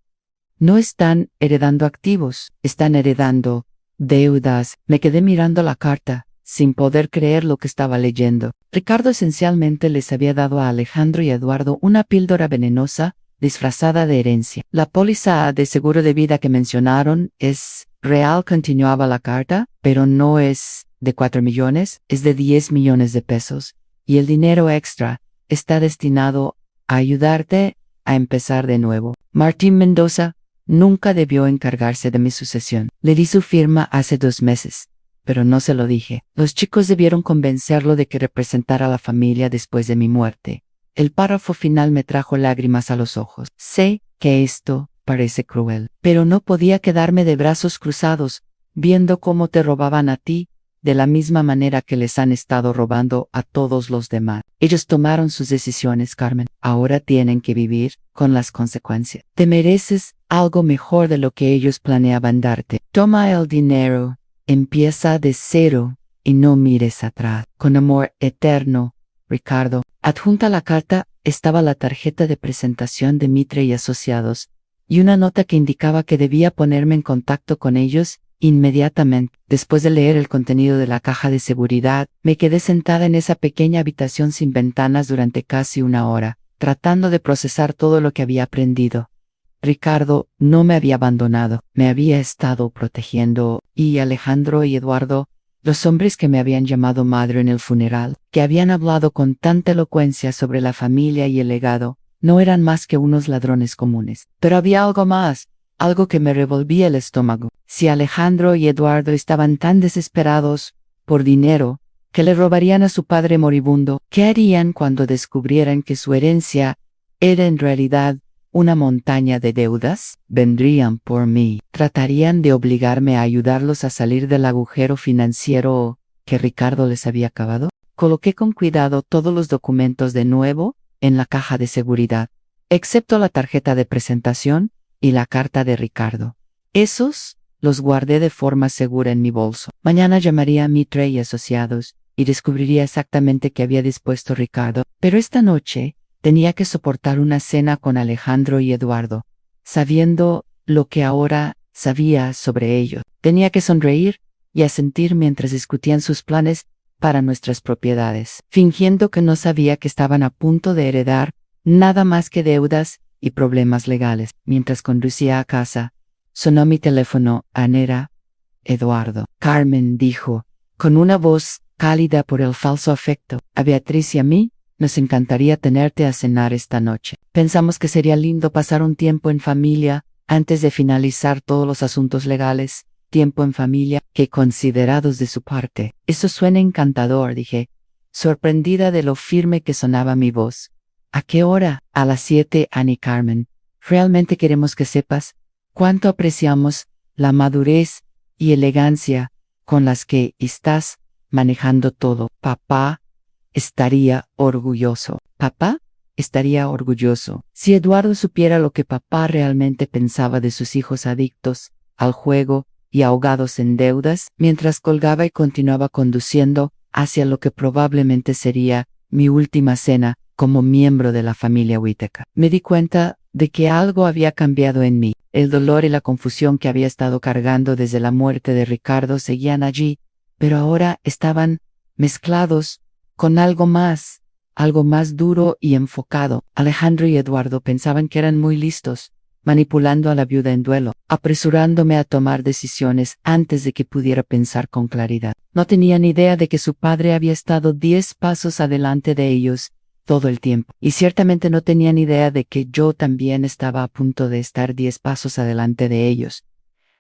Speaker 1: No están heredando activos, están heredando deudas. Me quedé mirando la carta, sin poder creer lo que estaba leyendo. Ricardo esencialmente les había dado a Alejandro y Eduardo una píldora venenosa disfrazada de herencia. La póliza de seguro de vida que mencionaron es real, continuaba la carta, pero no es de 4 millones, es de 10 millones de pesos. Y el dinero extra está destinado a ayudarte a empezar de nuevo. Martín Mendoza nunca debió encargarse de mi sucesión. Le di su firma hace 2 meses, pero no se lo dije. Los chicos debieron convencerlo de que representara a la familia después de mi muerte. El párrafo final me trajo lágrimas a los ojos. Sé que esto parece cruel, pero no podía quedarme de brazos cruzados, viendo cómo te robaban a ti, de la misma manera que les han estado robando a todos los demás. Ellos tomaron sus decisiones, Carmen. Ahora tienen que vivir con las consecuencias. Te mereces algo mejor de lo que ellos planeaban darte. Toma el dinero, empieza de cero y no mires atrás. Con amor eterno, Ricardo. Adjunta a la carta estaba la tarjeta de presentación de Mitre y Asociados y una nota que indicaba que debía ponerme en contacto con ellos inmediatamente. Después de leer el contenido de la caja de seguridad, me quedé sentada en esa pequeña habitación sin ventanas durante casi 1 hora, tratando de procesar todo lo que había aprendido. Ricardo no me había abandonado, me había estado protegiendo, y Alejandro y Eduardo, los hombres que me habían llamado madre en el funeral, que habían hablado con tanta elocuencia sobre la familia y el legado, no eran más que unos ladrones comunes. Pero había algo más, algo que me revolvía el estómago. Si Alejandro y Eduardo estaban tan desesperados por dinero que le robarían a su padre moribundo, ¿qué harían cuando descubrieran que su herencia era en realidad una montaña de deudas? Vendrían por mí. Tratarían de obligarme a ayudarlos a salir del agujero financiero que Ricardo les había cavado. Coloqué con cuidado todos los documentos de nuevo en la caja de seguridad, excepto la tarjeta de presentación y la carta de Ricardo. Esos los guardé de forma segura en mi bolso. Mañana llamaría a Mitre y Asociados y descubriría exactamente qué había dispuesto Ricardo. Pero esta noche tenía que soportar una cena con Alejandro y Eduardo, sabiendo lo que ahora sabía sobre ellos. Tenía que sonreír y asentir mientras discutían sus planes para nuestras propiedades, fingiendo que no sabía que estaban a punto de heredar nada más que deudas y problemas legales. Mientras conducía a casa, sonó mi teléfono. Era Eduardo. Carmen dijo, con una voz cálida por el falso afecto, a Beatriz y a mí nos encantaría tenerte a cenar esta noche. Pensamos que sería lindo pasar un tiempo en familia antes de finalizar todos los asuntos legales. Tiempo en familia, que considerados de su parte. Eso suena encantador, dije, sorprendida de lo firme que sonaba mi voz. ¿A qué hora? A las 7, Annie. Carmen. Realmente queremos que sepas cuánto apreciamos la madurez y elegancia con las que estás manejando todo. Papá estaría orgulloso. ¿Papá? Estaría orgulloso. Si Eduardo supiera lo que papá realmente pensaba de sus hijos adictos al juego y ahogados en deudas, mientras colgaba y continuaba conduciendo hacia lo que probablemente sería mi última cena como miembro de la familia Whittaker. Me di cuenta de que algo había cambiado en mí. El dolor y la confusión que había estado cargando desde la muerte de Ricardo seguían allí, pero ahora estaban mezclados con algo más duro y enfocado. Alejandro y Eduardo pensaban que eran muy listos, manipulando a la viuda en duelo, apresurándome a tomar decisiones antes de que pudiera pensar con claridad. No tenían idea de que su padre había estado 10 pasos adelante de ellos todo el tiempo, y ciertamente no tenían idea de que yo también estaba a punto de estar 10 pasos adelante de ellos.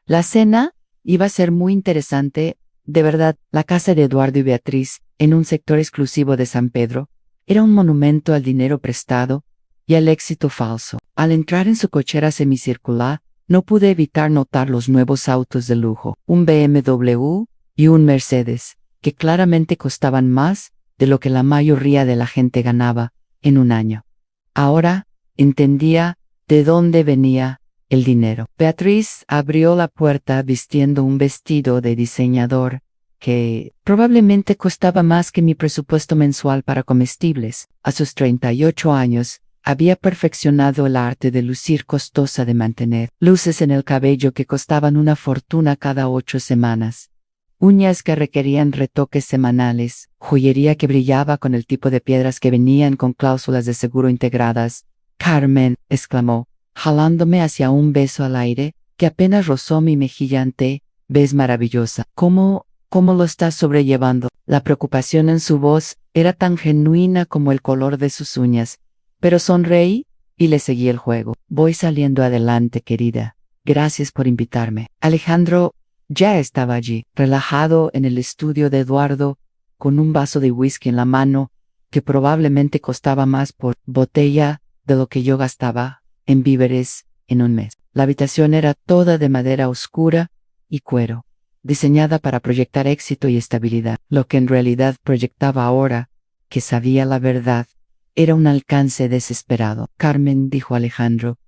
Speaker 1: La cena iba a ser muy interesante, de verdad. La casa de Eduardo y Beatriz, en un sector exclusivo de San Pedro, Era un monumento al dinero prestado y al éxito falso. Al entrar en su cochera semicircular, no pude evitar notar los nuevos autos de lujo, un BMW y un Mercedes, que claramente costaban más de lo que la mayoría de la gente ganaba en un año. Ahora entendía de dónde venía el dinero. Beatriz abrió la puerta vistiendo un vestido de diseñador que probablemente costaba más que mi presupuesto mensual para comestibles. A sus 38 años, había perfeccionado el arte de lucir costosa de mantener, luces en el cabello que costaban una fortuna cada 8 semanas, uñas que requerían retoques semanales, joyería que brillaba con el tipo de piedras que venían con cláusulas de seguro integradas. «Carmen», exclamó, jalándome hacia un beso al aire, que apenas rozó mi mejilla ante, «ves maravillosa. ¿Cómo lo estás sobrellevando?» La preocupación en su voz era tan genuina como el color de sus uñas, pero sonreí y le seguí el juego. «Voy saliendo adelante, querida. Gracias por invitarme». Alejandro ya estaba allí, relajado en el estudio de Eduardo, con un vaso de whisky en la mano, que probablemente costaba más por botella de lo que yo gastaba en víveres en un mes. La habitación era toda de madera oscura y cuero, diseñada para proyectar éxito y estabilidad. Lo que en realidad proyectaba ahora, que sabía la verdad, era un alcance desesperado. «Carmen», dijo Alejandro,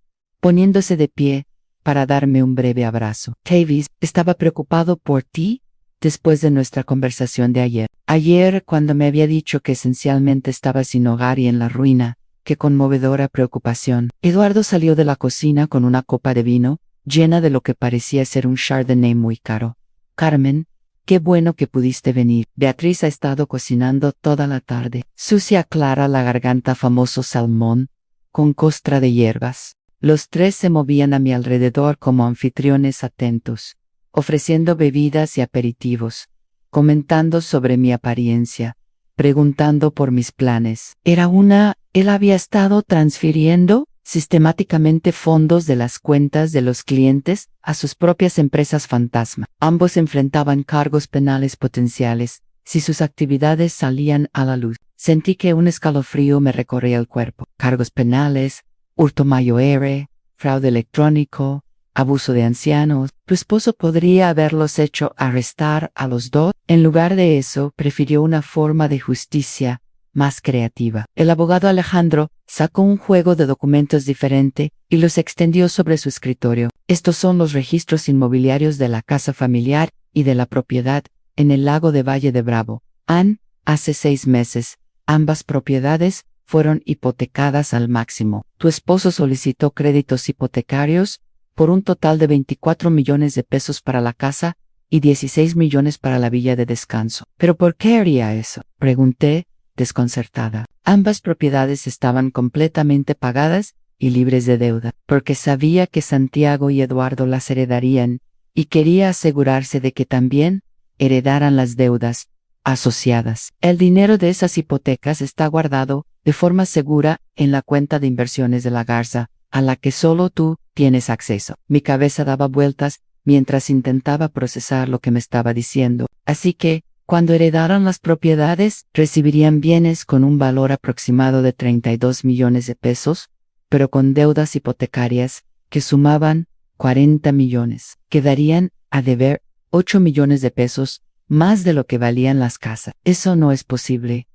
Speaker 1: poniéndose de pie para darme un breve abrazo. «Tavis estaba preocupado por ti después de nuestra conversación de ayer. Ayer, cuando me había dicho que esencialmente estaba sin hogar y en la ruina. Qué conmovedora preocupación». Eduardo salió de la cocina con una copa de vino, llena de lo que parecía ser un Chardonnay muy caro. «Carmen, qué bueno que pudiste venir. Beatriz ha estado cocinando toda la tarde. Sucia clara la garganta, famoso salmón, con costra de hierbas». Los tres se movían a mi alrededor como anfitriones atentos, ofreciendo bebidas y aperitivos, comentando sobre mi apariencia, preguntando por mis planes. Él había estado transfiriendo sistemáticamente fondos de las cuentas de los clientes a sus propias empresas fantasma. Ambos enfrentaban cargos penales potenciales si sus actividades salían a la luz. Sentí que un escalofrío me recorría el cuerpo. Cargos penales, hurto mayor, fraude electrónico, abuso de ancianos. Tu esposo podría haberlos hecho arrestar a los dos. En lugar de eso, prefirió una forma de justicia más creativa. El abogado Alejandro sacó un juego de documentos diferente y los extendió sobre su escritorio. «Estos son los registros inmobiliarios de la casa familiar y de la propiedad en el lago de Valle de Bravo. Hace 6 meses, ambas propiedades fueron hipotecadas al máximo. Tu esposo solicitó créditos hipotecarios por un total de 24 millones de pesos para la casa y 16 millones para la villa de descanso». «¿Pero por qué haría eso?», pregunté, desconcertada. Ambas propiedades estaban completamente pagadas y libres de deuda, porque sabía que Santiago y Eduardo las heredarían y quería asegurarse de que también heredaran las deudas asociadas. «El dinero de esas hipotecas está guardado de forma segura en la cuenta de inversiones de la Garza, a la que solo tú tienes acceso». Mi cabeza daba vueltas mientras intentaba procesar lo que me estaba diciendo. «Así que, cuando heredaran las propiedades, recibirían bienes con un valor aproximado de 32 millones de pesos, pero con deudas hipotecarias que sumaban 40 millones. Quedarían a deber 8 millones de pesos, más de lo que valían las casas». «Eso no es posible».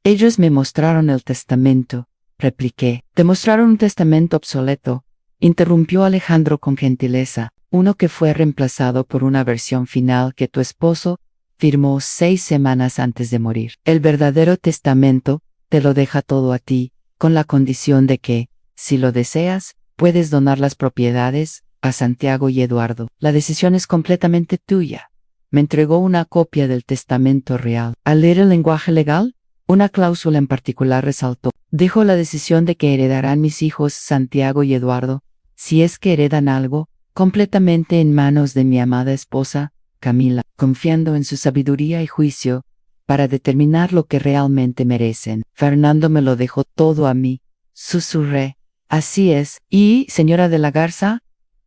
Speaker 1: «Ellos me mostraron el testamento», repliqué. «¿Te mostraron un testamento obsoleto?», interrumpió Alejandro con gentileza. «Uno que fue reemplazado por una versión final que tu esposo firmó 6 semanas antes de morir. El verdadero testamento te lo deja todo a ti, con la condición de que, si lo deseas, puedes donar las propiedades a Santiago y Eduardo. La decisión es completamente tuya». Me entregó una copia del testamento real. Al leer el lenguaje legal, una cláusula en particular resaltó: «Dejo la decisión de que heredarán mis hijos Santiago y Eduardo, si es que heredan algo, completamente en manos de mi amada esposa, Camila, confiando en su sabiduría y juicio para determinar lo que realmente merecen». «Fernando me lo dejó todo a mí», susurré. «Así es. Y, señora de la Garza,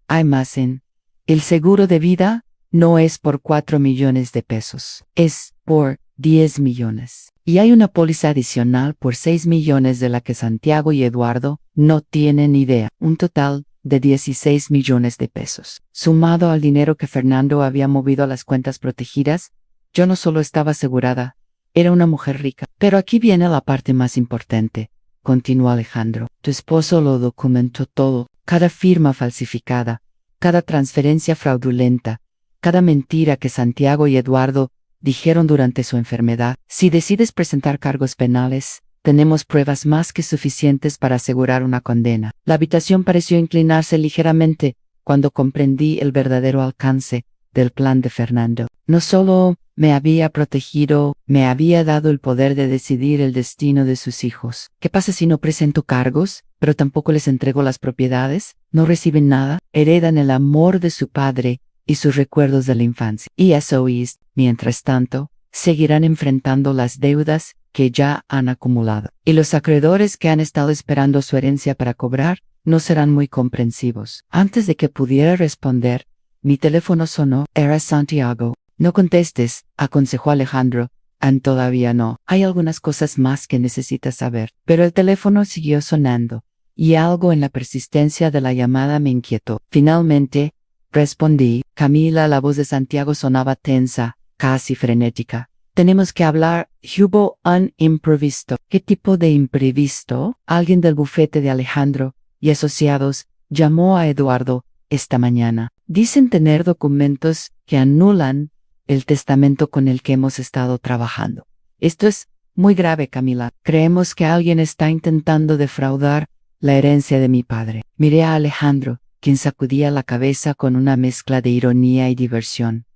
Speaker 1: hay más el seguro de vida no es por 4 millones de pesos, es por 10 millones. Y hay una póliza adicional por 6 millones de la que Santiago y Eduardo no tienen idea. Un total de 16 millones de pesos. Sumado al dinero que Fernando había movido a las cuentas protegidas, yo no solo estaba asegurada, era una mujer rica. Pero aquí viene la parte más importante, continuó Alejandro. Tu esposo lo documentó todo, cada firma falsificada, cada transferencia fraudulenta, cada mentira que Santiago y Eduardo dijeron durante su enfermedad. Si decides presentar cargos penales, tenemos pruebas más que suficientes para asegurar una condena. La habitación pareció inclinarse ligeramente cuando comprendí el verdadero alcance del plan de Fernando. No solo me había protegido, me había dado el poder de decidir el destino de sus hijos. ¿Qué pasa si no presento cargos, pero tampoco les entrego las propiedades? No reciben nada, heredan el amor de su padre y sus recuerdos de la infancia. Y SOEs, mientras tanto, seguirán enfrentando las deudas que ya han acumulado. Y los acreedores que han estado esperando su herencia para cobrar no serán muy comprensivos. Antes de que pudiera responder, mi teléfono sonó. Era Santiago. No contestes, aconsejó Alejandro. Todavía no. Hay algunas cosas más que necesitas saber. Pero el teléfono siguió sonando, y algo en la persistencia de la llamada me inquietó. Finalmente, respondí. Camila, la voz de Santiago sonaba tensa, casi frenética. Tenemos que hablar. Hubo un imprevisto. ¿Qué tipo de imprevisto? Alguien del bufete de Alejandro y asociados llamó a Eduardo esta mañana. Dicen tener documentos que anulan el testamento con el que hemos estado trabajando. Esto es muy grave, Camila. Creemos que alguien está intentando defraudar la herencia de mi padre. Miré a Alejandro, quien sacudía la cabeza con una mezcla de ironía y diversión.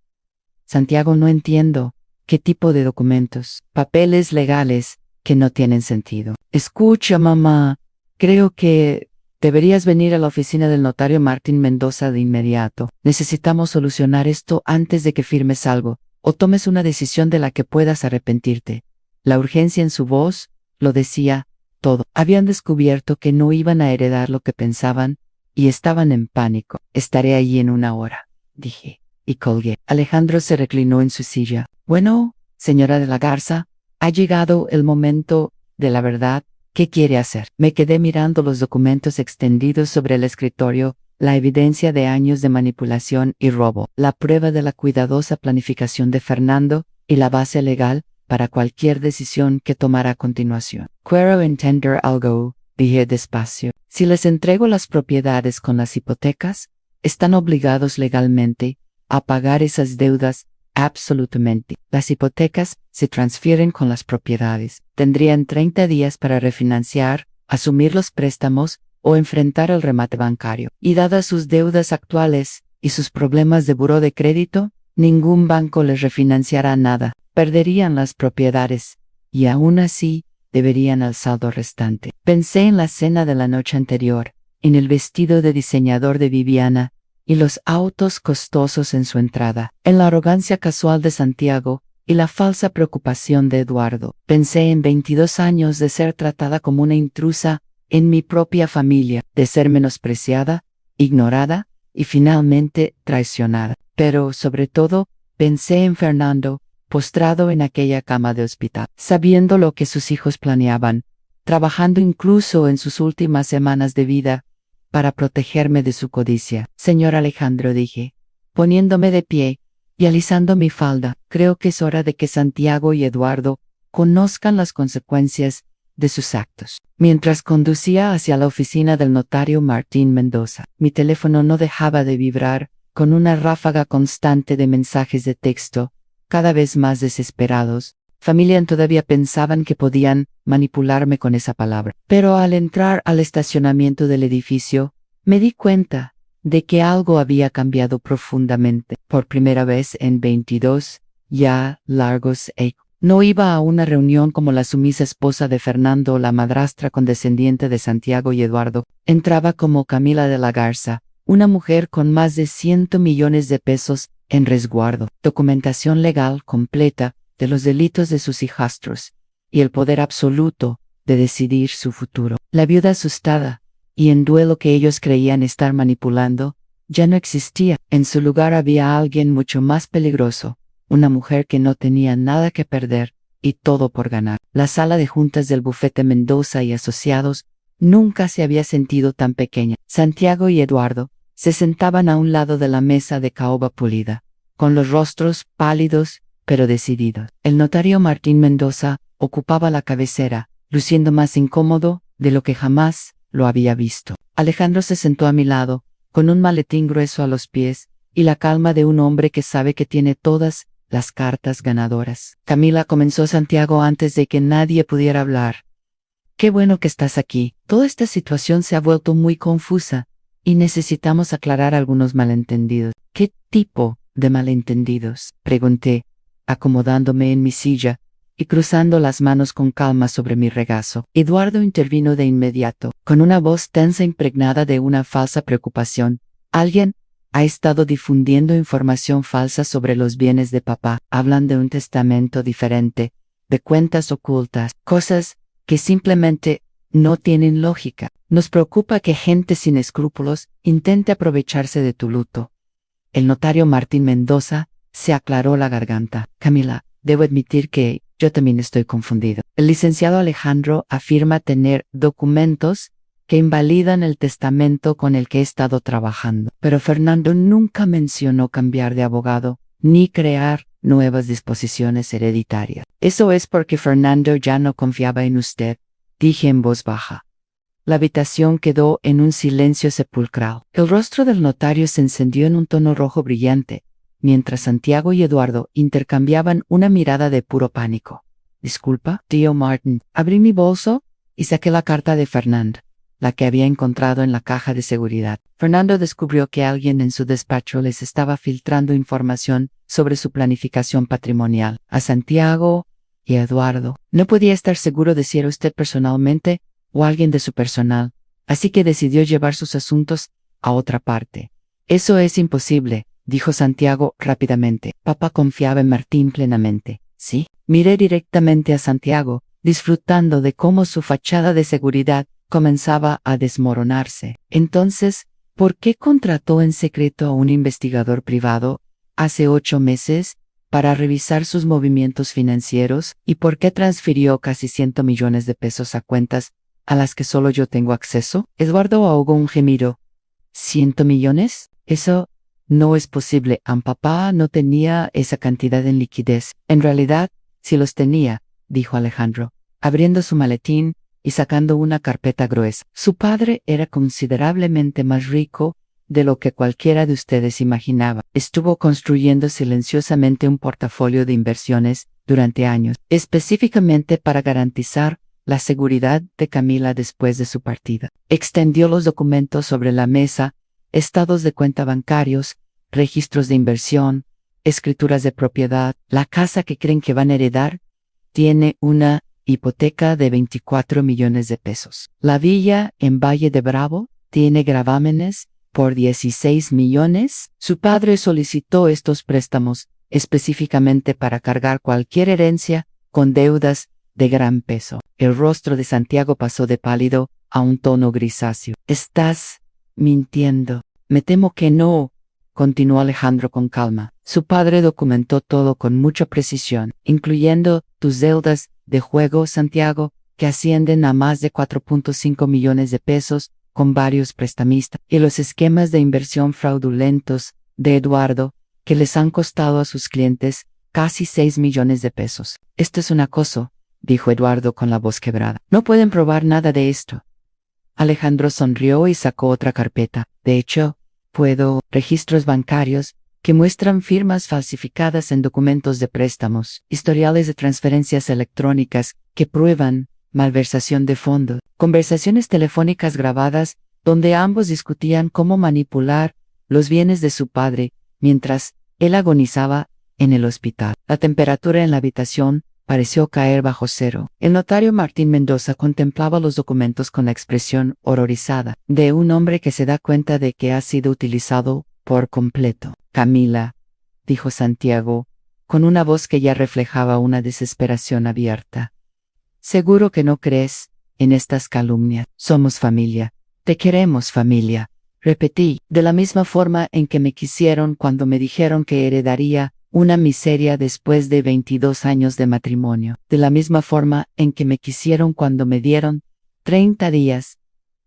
Speaker 1: Santiago, no entiendo. ¿Qué tipo de documentos? Papeles legales que no tienen sentido. Escucha, mamá. Creo que deberías venir a la oficina del notario Martín Mendoza de inmediato. Necesitamos solucionar esto antes de que firmes algo, o tomes una decisión de la que puedas arrepentirte. La urgencia en su voz lo decía todo. Habían descubierto que no iban a heredar lo que pensaban, y estaban en pánico. Estaré allí en 1 hora, dije, y colgué. Alejandro se reclinó en su silla. Bueno, señora de la Garza, ha llegado el momento de la verdad. ¿Qué quiere hacer? Me quedé mirando los documentos extendidos sobre el escritorio, la evidencia de años de manipulación y robo, la prueba de la cuidadosa planificación de Fernando y la base legal para cualquier decisión que tomara a continuación. Quiero entender algo, dije despacio. Si les entrego las propiedades con las hipotecas, están obligados legalmente a pagar esas deudas. Absolutamente. Las hipotecas se transfieren con las propiedades. Tendrían 30 días para refinanciar, asumir los préstamos o enfrentar el remate bancario. Y dadas sus deudas actuales y sus problemas de buró de crédito, ningún banco les refinanciará nada. Perderían las propiedades y aún así deberían al saldo restante. Pensé en la cena de la noche anterior, en el vestido de diseñador de Viviana y los autos costosos en su entrada, en la arrogancia casual de Santiago y la falsa preocupación de Eduardo. Pensé en 22 años de ser tratada como una intrusa en mi propia familia, de ser menospreciada, ignorada y finalmente traicionada. Pero, sobre todo, pensé en Fernando, postrado en aquella cama de hospital, sabiendo lo que sus hijos planeaban, trabajando incluso en sus últimas semanas de vida, para protegerme de su codicia. Señor Alejandro, dije, poniéndome de pie y alisando mi falda, creo que es hora de que Santiago y Eduardo conozcan las consecuencias de sus actos. Mientras conducía hacia la oficina del notario Martín Mendoza, mi teléfono no dejaba de vibrar con una ráfaga constante de mensajes de texto, cada vez más desesperados. Familia todavía pensaban que podían manipularme con esa palabra. Pero al entrar al estacionamiento del edificio, me di cuenta de que algo había cambiado profundamente. Por primera vez en 22 ya largos años. No iba a una reunión como la sumisa esposa de Fernando o la madrastra condescendiente de Santiago y Eduardo. Entraba como Camila de la Garza, una mujer con más de 100 millones de pesos en resguardo, documentación legal completa de los delitos de sus hijastros, y el poder absoluto de decidir su futuro. La viuda asustada, y en duelo que ellos creían estar manipulando, ya no existía. En su lugar había alguien mucho más peligroso, una mujer que no tenía nada que perder, y todo por ganar. La sala de juntas del bufete Mendoza y Asociados nunca se había sentido tan pequeña. Santiago y Eduardo se sentaban a un lado de la mesa de caoba pulida, con los rostros pálidos pero decididos. El notario Martín Mendoza ocupaba la cabecera, luciendo más incómodo de lo que jamás lo había visto. Alejandro se sentó a mi lado, con un maletín grueso a los pies y la calma de un hombre que sabe que tiene todas las cartas ganadoras. Camila, comenzó Santiago antes de que nadie pudiera hablar. Qué bueno que estás aquí. Toda esta situación se ha vuelto muy confusa y necesitamos aclarar algunos malentendidos. ¿Qué tipo de malentendidos?, pregunté, acomodándome en mi silla y cruzando las manos con calma sobre mi regazo. Eduardo intervino de inmediato, con una voz tensa impregnada de una falsa preocupación. Alguien ha estado difundiendo información falsa sobre los bienes de papá. Hablan de un testamento diferente, de cuentas ocultas, cosas que simplemente no tienen lógica. Nos preocupa que gente sin escrúpulos intente aprovecharse de tu luto. El notario Martín Mendoza se aclaró la garganta. Camila, debo admitir que yo también estoy confundido. El licenciado Alejandro afirma tener documentos que invalidan el testamento con el que he estado trabajando. Pero Fernando nunca mencionó cambiar de abogado, ni crear nuevas disposiciones hereditarias. Eso es porque Fernando ya no confiaba en usted, dije en voz baja. La habitación quedó en un silencio sepulcral. El rostro del notario se encendió en un tono rojo brillante, mientras Santiago y Eduardo intercambiaban una mirada de puro pánico. Disculpa, tío Martin. Abrí mi bolso y saqué la carta de Fernando, la que había encontrado en la caja de seguridad. Fernando descubrió que alguien en su despacho les estaba filtrando información sobre su planificación patrimonial. A Santiago y a Eduardo no podía estar seguro de si era usted personalmente o alguien de su personal, así que decidió llevar sus asuntos a otra parte. Eso es imposible, dijo Santiago rápidamente. Papá confiaba en Martín plenamente. ¿Sí? Miré directamente a Santiago, disfrutando de cómo su fachada de seguridad comenzaba a desmoronarse. Entonces, ¿por qué contrató en secreto a un investigador privado hace 8 meses para revisar sus movimientos financieros? ¿Y por qué transfirió casi 100 millones de pesos a cuentas a las que solo yo tengo acceso? Eduardo ahogó un gemido. ¿100 millones? Eso no es posible. Papá no tenía esa cantidad en liquidez. En realidad, sí los tenía, dijo Alejandro, abriendo su maletín y sacando una carpeta gruesa. Su padre era considerablemente más rico de lo que cualquiera de ustedes imaginaba. Estuvo construyendo silenciosamente un portafolio de inversiones durante años, específicamente para garantizar la seguridad de Camila después de su partida. Extendió los documentos sobre la mesa, estados de cuenta bancarios, registros de inversión, escrituras de propiedad. La casa que creen que van a heredar tiene una hipoteca de 24 millones de pesos. La villa en Valle de Bravo tiene gravámenes por 16 millones. Su padre solicitó estos préstamos específicamente para cargar cualquier herencia con deudas de gran peso. El rostro de Santiago pasó de pálido a un tono grisáceo. Estás mintiendo. Me temo que no, continuó Alejandro con calma. Su padre documentó todo con mucha precisión, incluyendo tus deudas de juego, Santiago, que ascienden a más de 4.5 millones de pesos con varios prestamistas, y los esquemas de inversión fraudulentos de Eduardo, que les han costado a sus clientes casi 6 millones de pesos. Esto es un acoso, dijo Eduardo con la voz quebrada. No pueden probar nada de esto. Alejandro sonrió y sacó otra carpeta. De hecho, registros bancarios que muestran firmas falsificadas en documentos de préstamos, historiales de transferencias electrónicas que prueban malversación de fondos, conversaciones telefónicas grabadas donde ambos discutían cómo manipular los bienes de su padre mientras él agonizaba en el hospital. La temperatura en la habitación pareció caer bajo cero. El notario Martín Mendoza contemplaba los documentos con la expresión horrorizada de un hombre que se da cuenta de que ha sido utilizado por completo. Camila, dijo Santiago, con una voz que ya reflejaba una desesperación abierta. Seguro que no crees en estas calumnias. Somos familia. Te queremos, familia. Repetí, de la misma forma en que me quisieron cuando me dijeron que heredaría una miseria después de 22 años de matrimonio, de la misma forma en que me quisieron cuando me dieron 30 días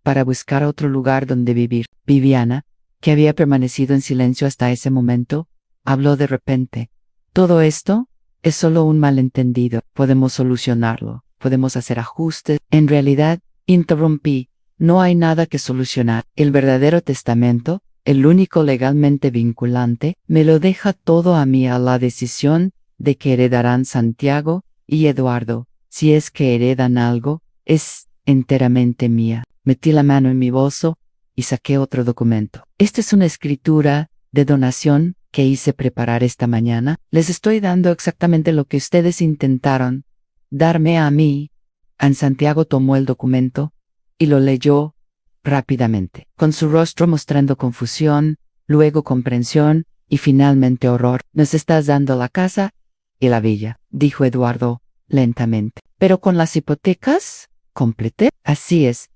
Speaker 1: para buscar otro lugar donde vivir. Viviana, que había permanecido en silencio hasta ese momento, habló de repente. Todo esto es solo un malentendido. Podemos solucionarlo. Podemos hacer ajustes. En realidad, interrumpí, no hay nada que solucionar. El verdadero testamento, el único legalmente vinculante, me lo deja todo a mí, a la decisión de que heredarán Santiago y Eduardo. Si es que heredan algo, es enteramente mía. Metí la mano en mi bolso y saqué otro documento. Esta es una escritura de donación que hice preparar esta mañana. Les estoy dando exactamente lo que ustedes intentaron darme a mí. Santiago tomó el documento y lo leyó rápidamente, con su rostro mostrando confusión, luego comprensión y finalmente horror. Nos estás dando la casa y la villa, dijo Eduardo lentamente. ¿Pero con las hipotecas? Completé. Así es.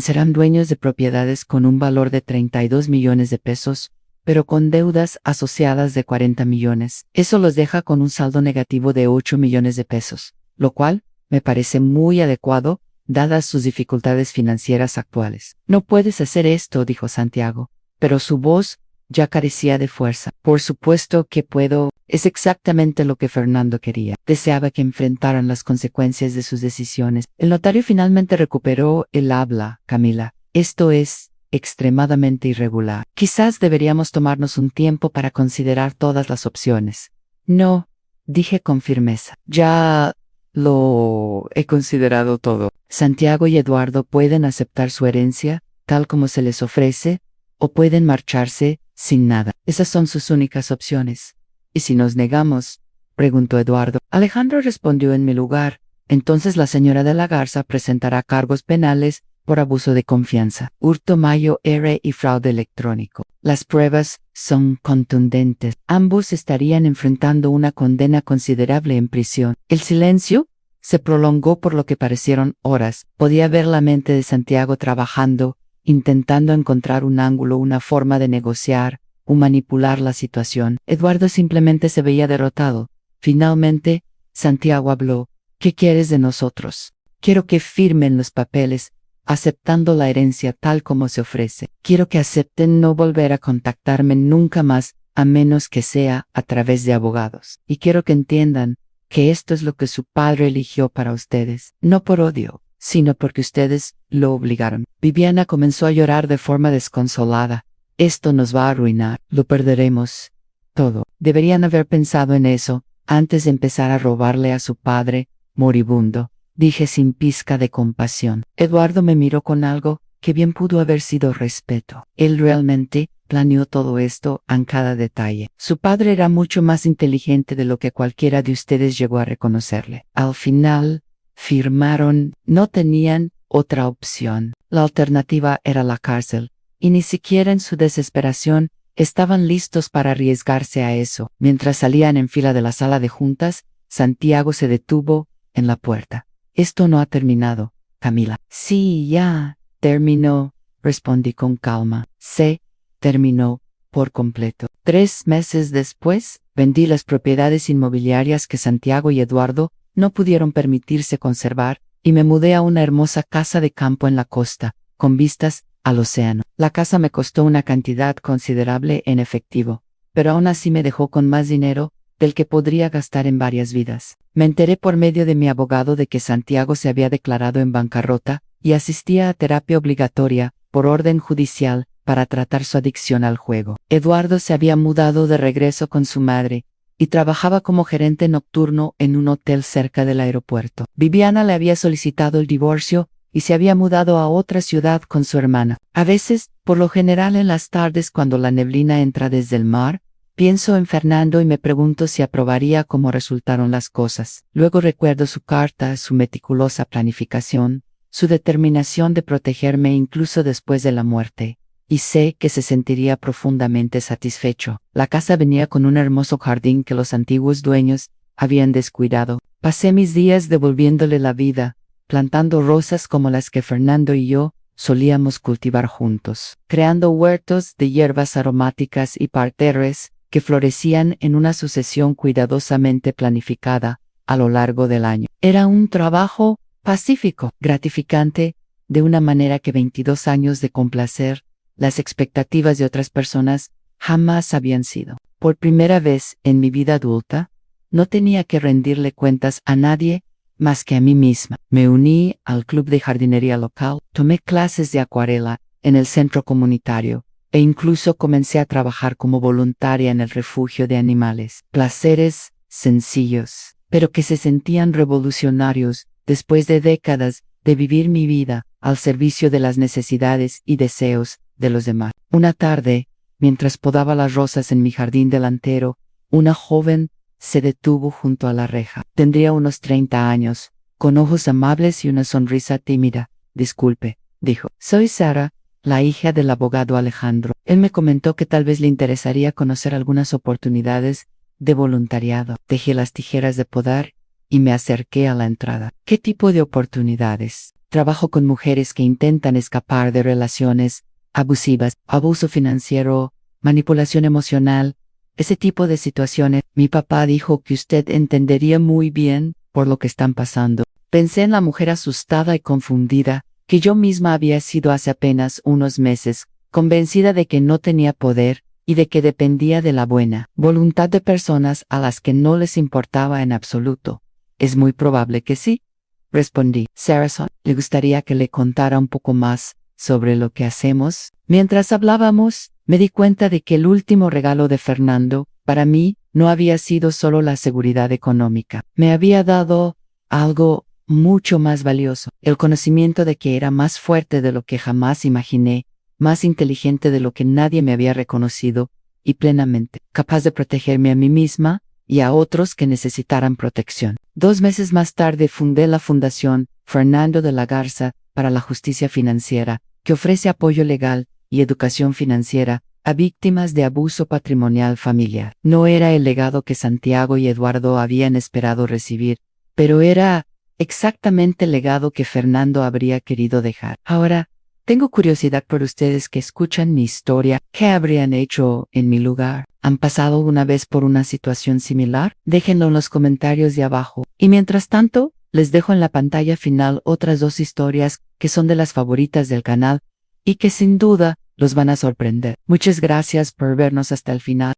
Speaker 1: Serán dueños de propiedades con un valor de 32 millones de pesos, pero con deudas asociadas de 40 millones. Eso los deja con un saldo negativo de 8 millones de pesos, lo cual me parece muy adecuado, dadas sus dificultades financieras actuales. No puedes hacer esto, dijo Santiago, pero su voz ya carecía de fuerza. Por supuesto que puedo. Es exactamente lo que Fernando quería. Deseaba que enfrentaran las consecuencias de sus decisiones. El notario finalmente recuperó el habla. Camila, esto es extremadamente irregular. Quizás deberíamos tomarnos un tiempo para considerar todas las opciones. No, dije con firmeza. Ya lo he considerado todo. Santiago y Eduardo pueden aceptar su herencia, tal como se les ofrece, o pueden marcharse sin nada. Esas son sus únicas opciones. ¿Y si nos negamos?, preguntó Eduardo. Alejandro respondió en mi lugar. Entonces la señora de la Garza presentará cargos penales por abuso de confianza, hurto mayo R y fraude electrónico. Las pruebas son contundentes. Ambos estarían enfrentando una condena considerable en prisión. El silencio se prolongó por lo que parecieron horas. Podía ver la mente de Santiago trabajando, intentando encontrar un ángulo, una forma de negociar o manipular la situación. Eduardo simplemente se veía derrotado. Finalmente, Santiago habló. ¿Qué quieres de nosotros? Quiero que firmen los papeles, aceptando la herencia tal como se ofrece. Quiero que acepten no volver a contactarme nunca más, a menos que sea a través de abogados. Y quiero que entiendan que esto es lo que su padre eligió para ustedes, no por odio, sino porque ustedes lo obligaron. Viviana comenzó a llorar de forma desconsolada. Esto nos va a arruinar, lo perderemos todo. Deberían haber pensado en eso antes de empezar a robarle a su padre moribundo, dije sin pizca de compasión. Eduardo me miró con algo que bien pudo haber sido respeto. Él realmente planeó todo esto en cada detalle. Su padre era mucho más inteligente de lo que cualquiera de ustedes llegó a reconocerle. Al final, firmaron, no tenían otra opción. La alternativa era la cárcel, y ni siquiera en su desesperación estaban listos para arriesgarse a eso. Mientras salían en fila de la sala de juntas, Santiago se detuvo en la puerta. Esto no ha terminado, Camila. Sí, ya terminó, respondí con calma. Se terminó por completo. 3 meses después, vendí las propiedades inmobiliarias que Santiago y Eduardo no pudieron permitirse conservar y me mudé a una hermosa casa de campo en la costa, con vistas al océano. La casa me costó una cantidad considerable en efectivo, pero aún así me dejó con más dinero del que podría gastar en varias vidas. Me enteré por medio de mi abogado de que Santiago se había declarado en bancarrota y asistía a terapia obligatoria, por orden judicial, para tratar su adicción al juego. Eduardo se había mudado de regreso con su madre y trabajaba como gerente nocturno en un hotel cerca del aeropuerto. Viviana le había solicitado el divorcio y se había mudado a otra ciudad con su hermana. A veces, por lo general en las tardes cuando la neblina entra desde el mar, pienso en Fernando y me pregunto si aprobaría cómo resultaron las cosas. Luego recuerdo su carta, su meticulosa planificación, su determinación de protegerme incluso después de la muerte. Y sé que se sentiría profundamente satisfecho. La casa venía con un hermoso jardín que los antiguos dueños habían descuidado. Pasé mis días devolviéndole la vida, plantando rosas como las que Fernando y yo solíamos cultivar juntos, creando huertos de hierbas aromáticas y parterres que florecían en una sucesión cuidadosamente planificada a lo largo del año. Era un trabajo pacífico, gratificante, de una manera que 22 años de complacer las expectativas de otras personas jamás habían sido. Por primera vez en mi vida adulta, no tenía que rendirle cuentas a nadie más que a mí misma. Me uní al club de jardinería local, tomé clases de acuarela en el centro comunitario e incluso comencé a trabajar como voluntaria en el refugio de animales. Placeres sencillos, pero que se sentían revolucionarios después de décadas de vivir mi vida al servicio de las necesidades y deseos de los demás. Una tarde, mientras podaba las rosas en mi jardín delantero, una joven se detuvo junto a la reja. Tendría unos 30 años, con ojos amables y una sonrisa tímida. Disculpe, dijo. Soy Sara, la hija del abogado Alejandro. Él me comentó que tal vez le interesaría conocer algunas oportunidades de voluntariado. Dejé las tijeras de podar y me acerqué a la entrada. ¿Qué tipo de oportunidades? Trabajo con mujeres que intentan escapar de relaciones abusivas, abuso financiero, manipulación emocional, ese tipo de situaciones. Mi papá dijo que usted entendería muy bien por lo que están pasando. Pensé en la mujer asustada y confundida que yo misma había sido hace apenas unos meses, convencida de que no tenía poder y de que dependía de la buena voluntad de personas a las que no les importaba en absoluto. Es muy probable que sí, respondí. Saracen, ¿le gustaría que le contara un poco más sobre lo que hacemos? Mientras hablábamos, me di cuenta de que el último regalo de Fernando, para mí, no había sido solo la seguridad económica. Me había dado algo mucho más valioso, el conocimiento de que era más fuerte de lo que jamás imaginé, más inteligente de lo que nadie me había reconocido, y plenamente capaz de protegerme a mí misma y a otros que necesitaran protección. 2 meses más tarde fundé la Fundación Fernando de la Garza para la Justicia Financiera, que ofrece apoyo legal y educación financiera a víctimas de abuso patrimonial familiar. No era el legado que Santiago y Eduardo habían esperado recibir, pero era exactamente el legado que Fernando habría querido dejar. Ahora, tengo curiosidad por ustedes que escuchan mi historia. ¿Qué habrían hecho en mi lugar? ¿Han pasado una vez por una situación similar? Déjenlo en los comentarios de abajo. Y mientras tanto, les dejo en la pantalla final otras 2 historias que son de las favoritas del canal y que sin duda los van a sorprender. Muchas gracias por vernos hasta el final.